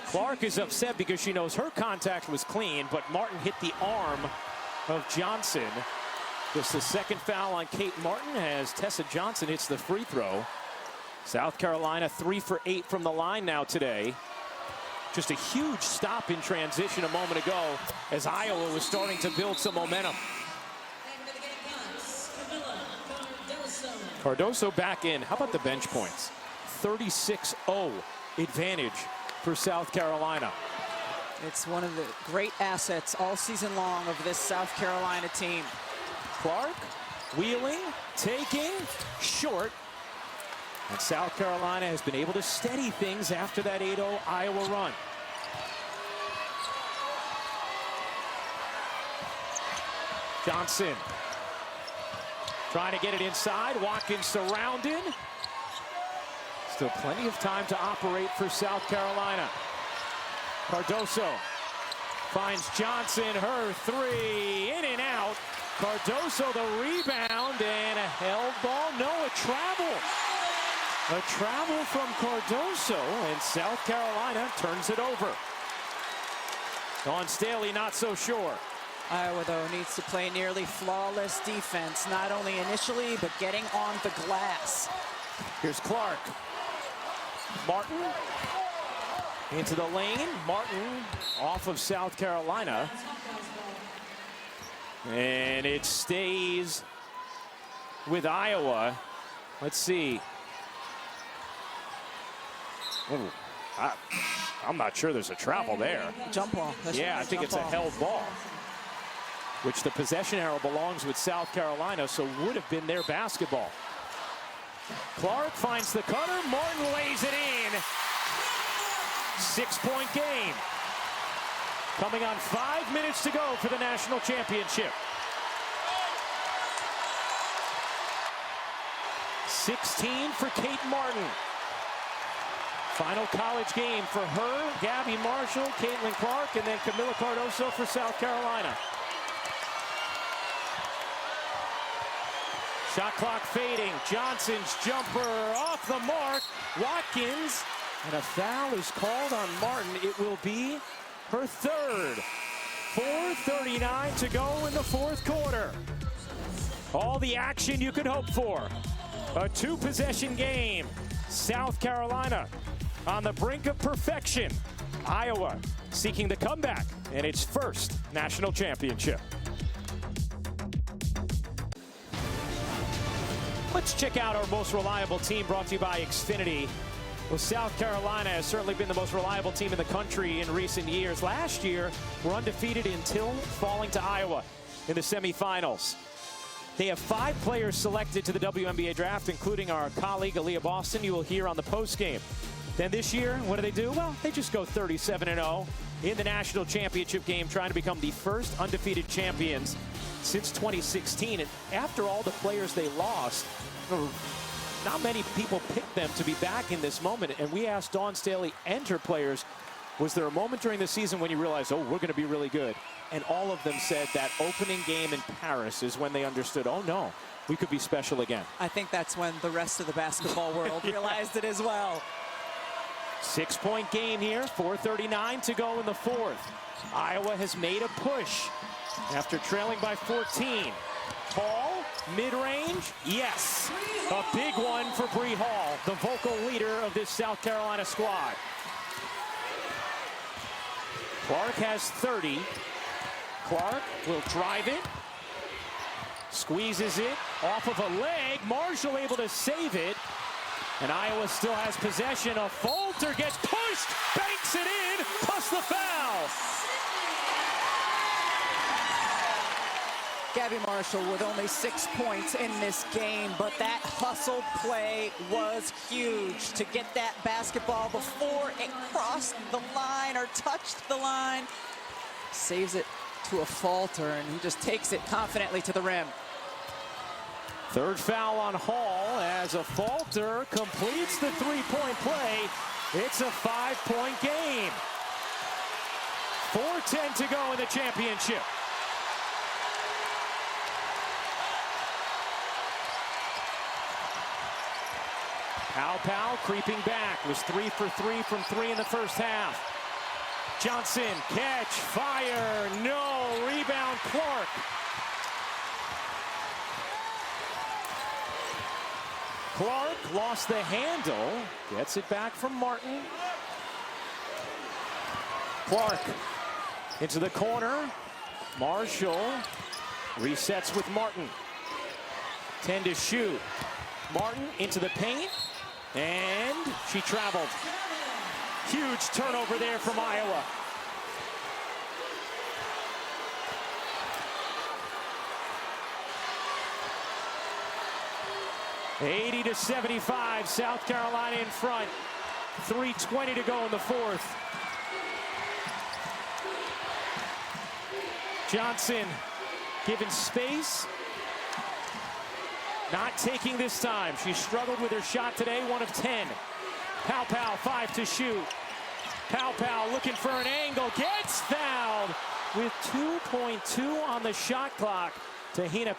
Clark is upset because she knows her contact was clean, but Martin hit the arm of Johnson. Just the second foul on Kate Martin as Tessa Johnson hits the free throw. South Carolina 3 for 8 from the line now today. Just a huge stop in transition a moment ago as Iowa was starting to build some momentum. Cardoso back in. How about the bench points? 36-0 advantage for South Carolina. It's one of the great assets all season long of this South Carolina team. Clark wheeling, taking, short. And South Carolina has been able to steady things after that 8-0 Iowa run. Johnson trying to get it inside. Watkins surrounded. Still plenty of time to operate for South Carolina. Cardoso finds Johnson, her three, in and out. Cardoso the rebound, and a held ball. No, a travel. A travel from Cardoso, and South Carolina turns it over. Dawn Staley not so sure. Iowa, though, needs to play nearly flawless defense, not only initially, but getting on the glass. Here's Clark. Martin into the lane. Martin off of South Carolina. And it stays with Iowa. Let's see. Oh, I'm not sure there's a travel there. Jump ball. Yeah, I think it's a held ball, which the possession arrow belongs with South Carolina, so would have been their basketball. Clark finds the cutter. Martin lays it in. 6-point game. Coming on 5 minutes to go for the national championship. 16 for Kate Martin. Final college game for her, Gabby Marshall, Caitlin Clark, and then Camila Cardoso for South Carolina. Shot clock fading. Johnson's jumper off the mark. Watkins, and a foul is called on Martin. It will be her third. 4:39 to go in the fourth quarter. All the action you could hope for. A two-possession game. South Carolina on the brink of perfection. Iowa seeking the comeback and its first national championship. Let's check out our most reliable team, brought to you by Xfinity. Well, South Carolina has certainly been the most reliable team in the country in recent years. Last year, we're undefeated until falling to Iowa in the semifinals. They have 5 players selected to the WNBA draft, including our colleague Aaliyah Boston, you will hear on the postgame. Then this year, what do? Well, they just go 37-0 in the national championship game, trying to become the first undefeated champions since 2016. And after all the players they lost, not many people picked them to be back in this moment. And we asked Dawn Staley and her players, was there a moment during the season when you realized, oh, we're going to be really good? And all of them said that opening game in Paris is when they understood, oh, no, we could be special again. I think that's when the rest of the basketball world realized it as well. 6-point game here, 4:39 to go in the fourth. Iowa has made a push after trailing by 14. Hall, mid-range, yes. A big one for Bree Hall, the vocal leader of this South Carolina squad. Clark has 30. Clark will drive it. Squeezes it off of a leg. Marshall able to save it. And Iowa still has possession. A Falter gets pushed, banks it in, plus the foul. Gabby Marshall with only 6 points in this game, but that hustle play was huge to get that basketball before it crossed the line or touched the line. Saves it to a Falter, and he just takes it confidently to the rim. Third foul on Hall as a Falter completes the three-point play. It's a 5-point game. 4:10 to go in the championship. Powell creeping back, was 3 for 3 from 3 in the first half. Johnson, catch, fire, no, rebound Clark. Clark lost the handle, gets it back from Martin. Clark into the corner. Marshall resets with Martin. 10 to shoot. Martin into the paint, and she traveled. Huge turnover there from Iowa. (80-75), South Carolina in front. 3:20 to go in the fourth. Johnson given space. Not taking this time. She struggled with her shot today, 1 of 10. Powell, 5 to shoot. Powell looking for an angle, gets fouled with 2.2 on the shot clock. Te-Hina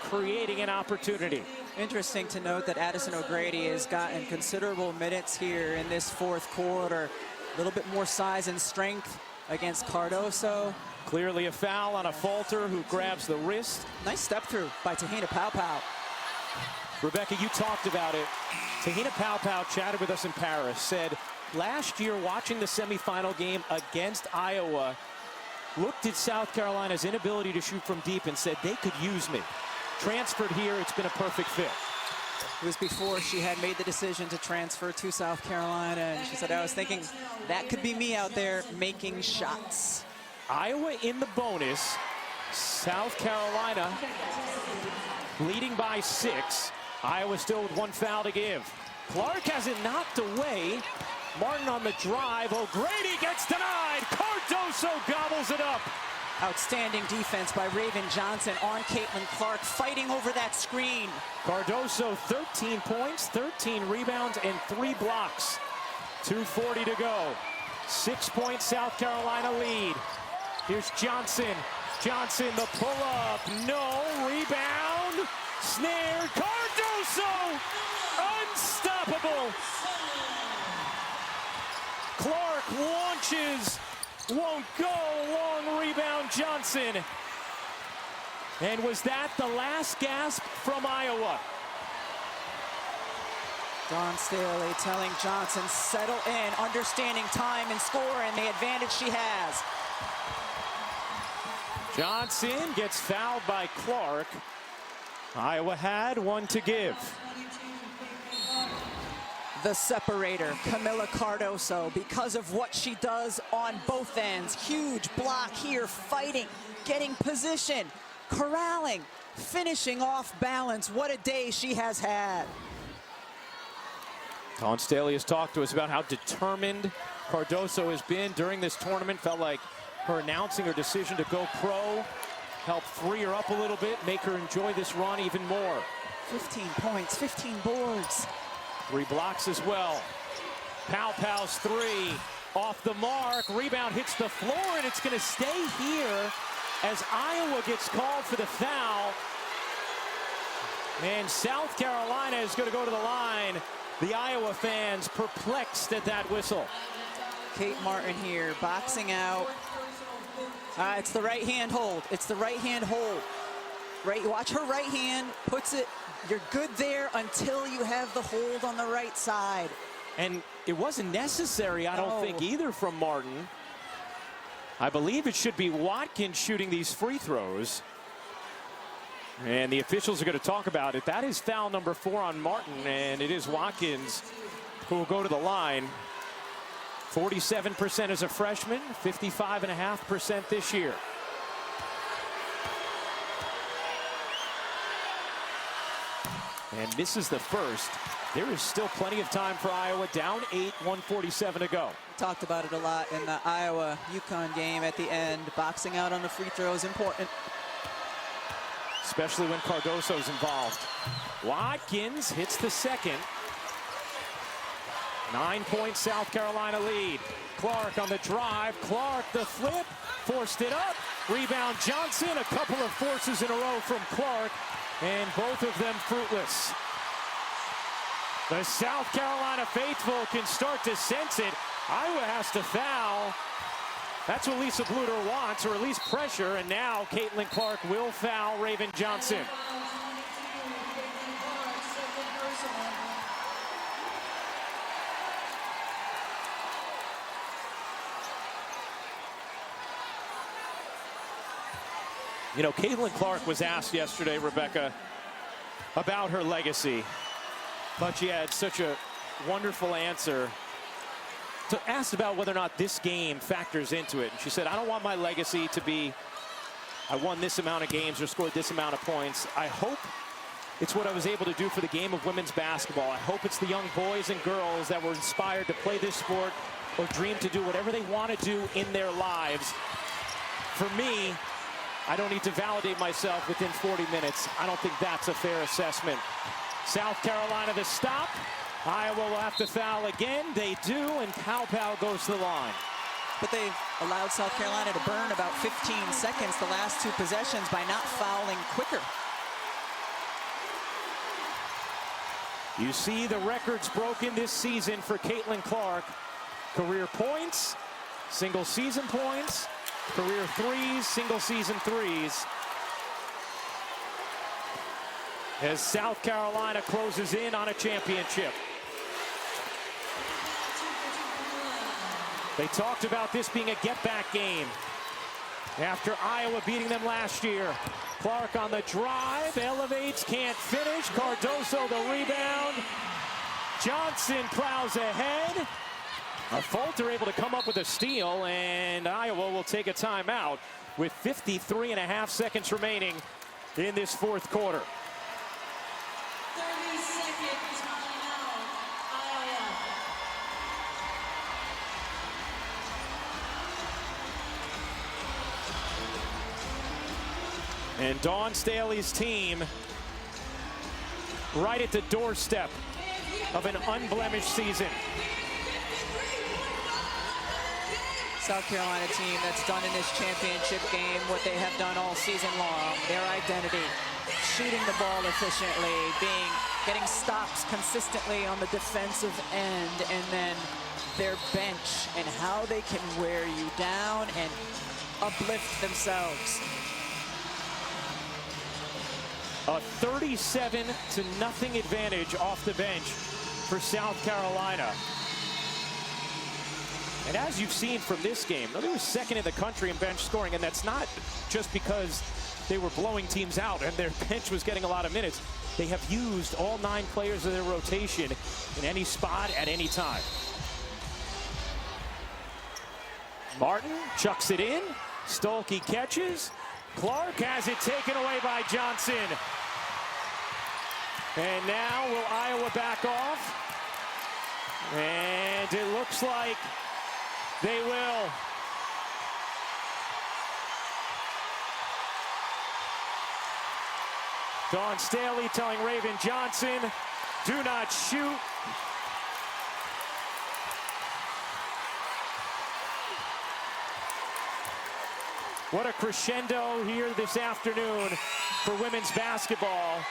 creating an opportunity. Interesting to note that Addison O'Grady has gotten considerable minutes here in this fourth quarter. A little bit more size and strength against Cardoso. Clearly a foul on a Falter who grabs the wrist. Nice step through by Te-Hina. Rebecca, you talked about it. Te-Hina chatted with us in Paris, said last year watching the semifinal game against Iowa, looked at South Carolina's inability to shoot from deep and said they could use me. Transferred here, it's been a perfect fit. It was before she had made the decision to transfer to South Carolina, and she said, I was thinking that could be me out there making shots. Iowa in the bonus. South Carolina leading by 6. Iowa still with 1 foul to give. Clark has it knocked away. Martin on the drive. O'Grady gets denied. Cardoso gobbles it up. Outstanding defense by Raven Johnson on Caitlin Clark, fighting over that screen. Cardoso 13 points, 13 rebounds, and 3 blocks. 2:40 to go. 6-point South Carolina lead. Here's Johnson. Johnson, the pull-up. No. Rebound. Snared. Cardoso! Unstoppable. Clark launches. Won't go. Long rebound, Johnson. And was that the last gasp from Iowa? Dawn Staley telling Johnson, settle in, understanding time and score and the advantage she has. Johnson gets fouled by Clark. Iowa had 1 to give. The separator, Kamilla Cardoso, because of what she does on both ends. Huge block here, fighting, getting position, corralling, finishing off balance. What a day she has had. Dawn Staley has talked to us about how determined Cardoso has been during this tournament. Felt like her announcing her decision to go pro helped free her up a little bit, make her enjoy this run even more. 15 points, 15 boards. 3 blocks as well. Pow's 3 off the mark. Rebound hits the floor, and it's going to stay here as Iowa gets called for the foul. And South Carolina is going to go to the line. The Iowa fans perplexed at that whistle. Kate Martin here, boxing out. It's the right hand hold. It's the right hand hold. Right, watch her right hand, puts it. You're good there until you have the hold on the right side. And it wasn't necessary, I don't think, either from Martin. I believe it should be Watkins shooting these free throws. And the officials are going to talk about it. That is foul number 4 on Martin, and it is Watkins who will go to the line. 47% as a freshman, 55.5% this year. And misses the first. There is still plenty of time for Iowa. Down 8, 1:47 to go. Talked about it a lot in the Iowa-UConn game at the end. Boxing out on the free throw is important. Especially when Cardoso's involved. Watkins hits the second. 9-point South Carolina lead. Clark on the drive. Clark the flip. Forced it up. Rebound Johnson. A couple of forces in a row from Clark. And both of them fruitless. The South Carolina faithful can start to sense it. Iowa has to foul. That's what Lisa Bluter wants, or at least pressure. And now Caitlin Clark will foul Raven Johnson. You know, Caitlin Clark was asked yesterday, Rebecca, about her legacy. But she had such a wonderful answer. Asked about whether or not this game factors into it. And she said, I don't want my legacy to be, I won this amount of games or scored this amount of points. I hope it's what I was able to do for the game of women's basketball. I hope it's the young boys and girls that were inspired to play this sport or dream to do whatever they want to do in their lives. For me, I don't need to validate myself within 40 minutes. I don't think that's a fair assessment. South Carolina the stop. Iowa will have to foul again. They do, and Pow goes to the line. but they've allowed South Carolina to burn about 15 seconds the last 2 possessions by not fouling quicker. You see the records broken this season for Caitlin Clark. Career points, single season points, career threes, single season threes. As South Carolina closes in on a championship. They talked about this being a get-back game after Iowa beating them last year. Clark on the drive, elevates, can't finish. Cardoso the rebound. Johnson plows ahead. Fulter able to come up with a steal, and Iowa will take a timeout with 53.5 seconds remaining in this fourth quarter. 30 seconds timeout, Iowa. And Dawn Staley's team right at the doorstep of an unblemished season. South Carolina team that's done in this championship game what they have done all season long, their identity, shooting the ball efficiently, getting stops consistently on the defensive end, and then their bench and how they can wear you down and uplift themselves. A 37-0 advantage off the bench for South Carolina. And as you've seen from this game, they were second in the country in bench scoring, and that's not just because they were blowing teams out and their bench was getting a lot of minutes. They have used all 9 players of their rotation in any spot at any time. Martin chucks it in. Stolke catches. Clark has it taken away by Johnson. And now will Iowa back off? And it looks like they will. Dawn Staley telling Raven Johnson, do not shoot. What a crescendo here this afternoon for women's basketball.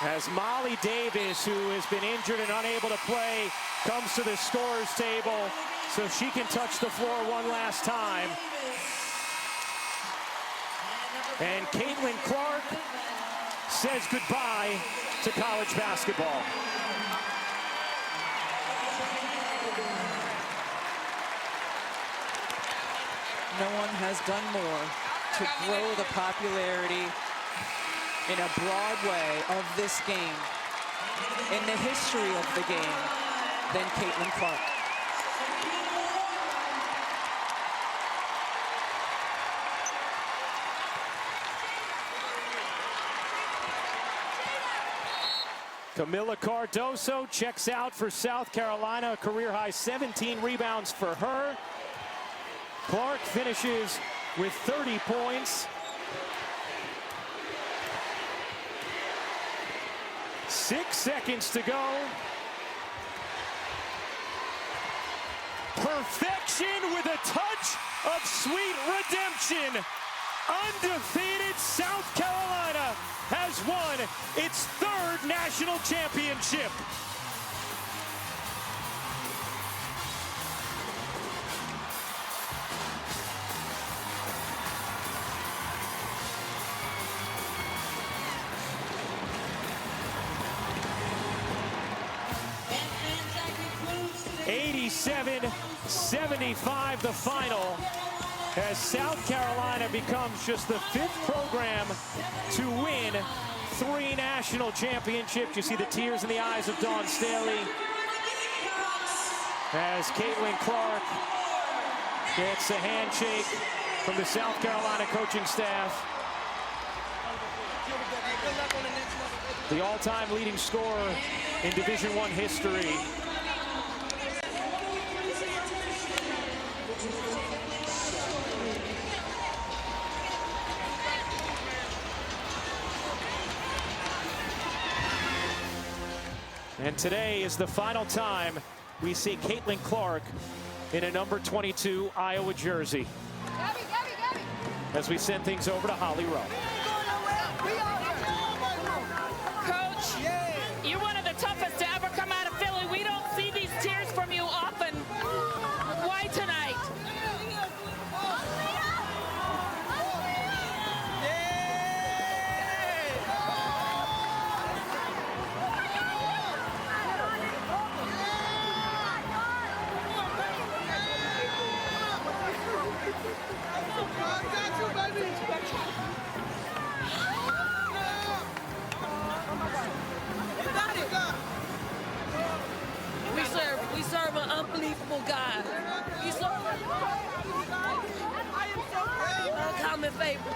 As Molly Davis, who has been injured and unable to play, comes to the scorer's table so she can touch the floor one last time. And Caitlin Clark says goodbye to college basketball. No one has done more to grow the popularity in a broad way of this game, in the history of the game, than Caitlin Clark. Camila Cardoso checks out for South Carolina, a career-high 17 rebounds for her. Clark finishes with 30 points. 6 seconds to go. Perfection with a touch of sweet redemption. Undefeated South Carolina has won its 3rd national championship. $87-75 the final, as South Carolina becomes just the 5th program to win 3 national championships. You see the tears in the eyes of Dawn Staley as Caitlin Clark gets a handshake from the South Carolina coaching staff. The all-time leading scorer in Division I history. And today is the final time we see Caitlin Clark in a number 22 Iowa jersey. As we send things over to Holly Rowe. Coach, you're one of the toughest to ever come out of Philly. We don't see these tears from you often. Why tonight? We serve an unbelievable God. We serve uncommon favor.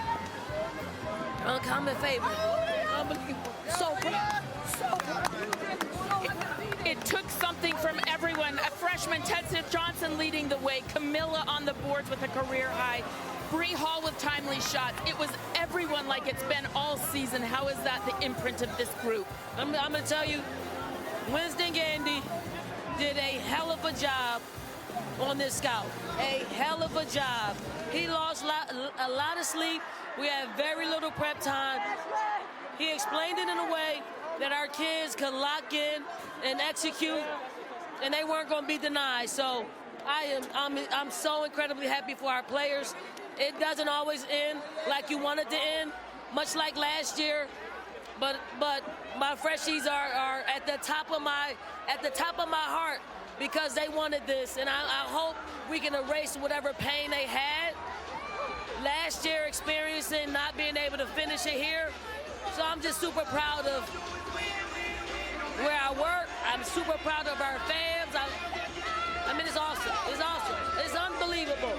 Uncommon favor. Unbelievable. So good. So good. It took something from everyone. A freshman, Tessa Johnson leading the way. Camilla on the boards with a career high. Bree Hall with timely shots. It was everyone like it's been all season. How is that the imprint of this group? I'm going to tell you, Winston Gandy did a hell of a job on this scout. A hell of a job. He lost a lot of sleep. We had very little prep time. He explained it in a way that our kids could lock in and execute, and they weren't going to be denied. So I'm so incredibly happy for our players. It doesn't always end like you want it to end, much like last year. But my freshies are at the top of my heart because they wanted this, and I hope we can erase whatever pain they had last year experiencing not being able to finish it here. So I'm just super proud of where I work. I'm super proud of our fans. I mean, it's awesome. It's awesome. It's unbelievable.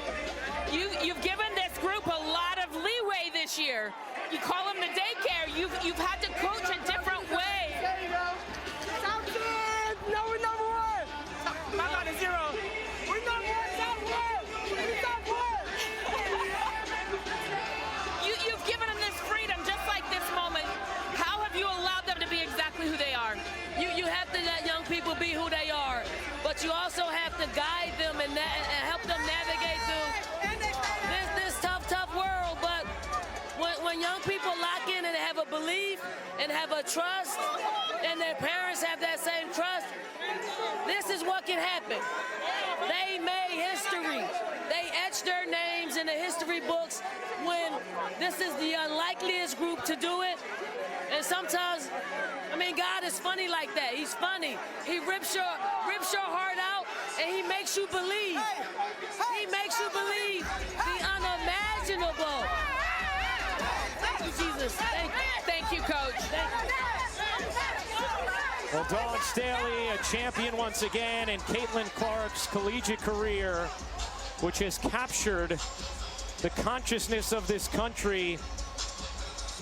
You've given this group a lot of leeway this year. You call them the daycare. You've had to coach a different way. There you go. South Kid! No, we're number one. I'm on a zero. We're number one, Southwood. We're Southwood. You've given them this freedom, just like this moment. How have you allowed them to be exactly who they are? You have to let young people be who they are, but you also have to guide them and help them navigate through this tough world. But when young people lock in and have a belief and have a trust, and their parents have that same trust, this is what can happen. They made history. They etched their names in the history books when this is the unlikeliest group to do it. And sometimes, I mean, God is funny like that. He's funny. He rips your heart out, and he makes you believe. He makes you believe the unimaginable. Thank you, Jesus. Thank you, Coach. Well, Dawn Staley, a champion once again in Caitlin Clark's collegiate career, which has captured the consciousness of this country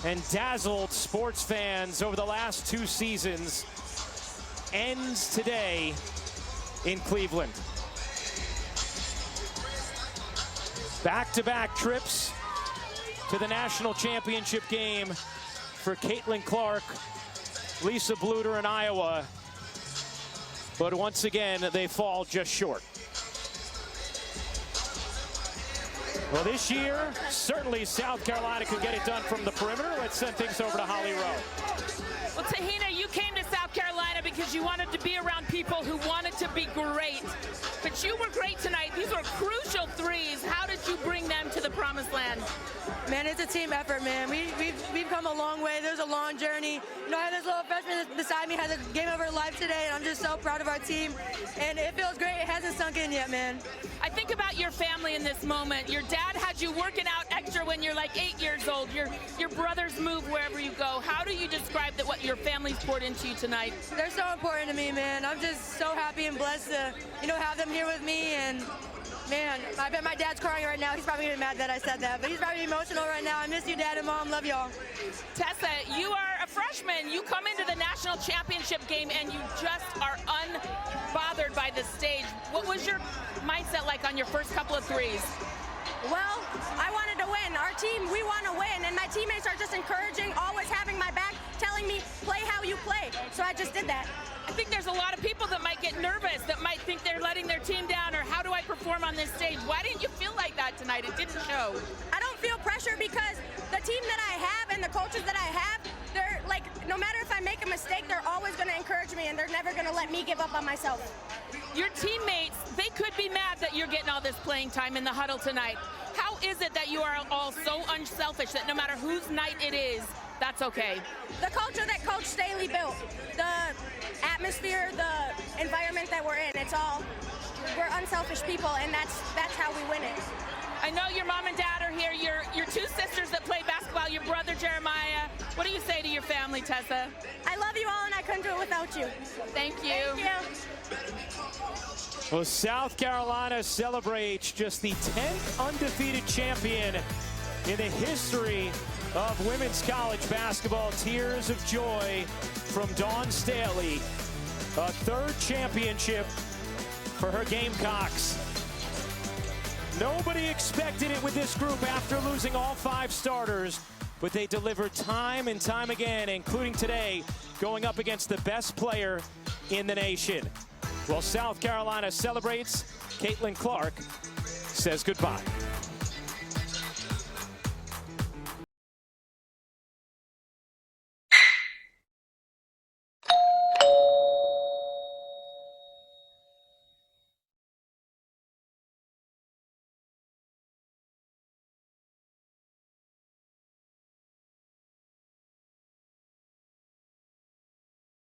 and dazzled sports fans over the last 2 seasons, ends today in Cleveland. Back-to-back trips to the national championship game for Caitlin Clark, Lisa Bluder in Iowa, but once again they fall just short. Well, this year, certainly South Carolina could get it done from the perimeter. Let's send things over to Holly Rowe. Well, Te-Hina, you came to South Carolina because you wanted to be around people who wanted to be great. But you were great tonight. These were crucial threes. How did you bring them to the promised land? Man, it's a team effort, man. We've come a long way. There's a long journey. You know, I have this little freshman beside me, has a game of her life today, and I'm just so proud of our team. And it feels great. It hasn't sunk in yet, man. I think about your family in this moment. Your dad had you working out extra when you're like 8 years old. Your brothers move wherever you go. How do you describe what your family's poured into you tonight? They're so important to me, man. I'm just so happy and blessed to, you know, have them here with me. And man, I bet my dad's crying right now. He's probably gonna be mad that I said that, but he's probably emotional right now. I miss you, Dad and Mom. Love y'all. Tessa, you are a freshman. You come into the national championship game and you just are unbothered by the stage. What was your mindset like on your first couple of threes? Well, I wanted to win. Our team, we want to win, and my teammates are just encouraging, always having my back, telling me, play how you play. So I just did that. I think there's a lot of people that might get nervous, that might think they're letting their team down, or how do I perform on this stage? Why didn't you feel like that tonight? It didn't show. I don't feel pressure because the team that I have and the coaches that I have, they're like, no matter if I make a mistake, they're always going to encourage me and they're never going to let me give up on myself. Your teammates, they could be mad that you're getting all this playing time in the huddle tonight. How is it that you are all so unselfish that no matter whose night it is, that's okay? The culture that Coach Staley built, the atmosphere, the environment that we're in, we're unselfish people, and that's how we win it. I know your mom and dad are here, your two sisters that play basketball, your brother Jeremiah. What do you say to your family, Tessa? I love you all, and I couldn't do it without you. Thank you. Thank you. Well, South Carolina celebrates just the 10th undefeated champion in the history of women's college basketball. Tears of joy from Dawn Staley. A third championship for her Gamecocks. Nobody expected it with this group after losing all 5 starters, but they delivered time and time again, including today, going up against the best player in the nation. While South Carolina celebrates, Caitlin Clark says goodbye.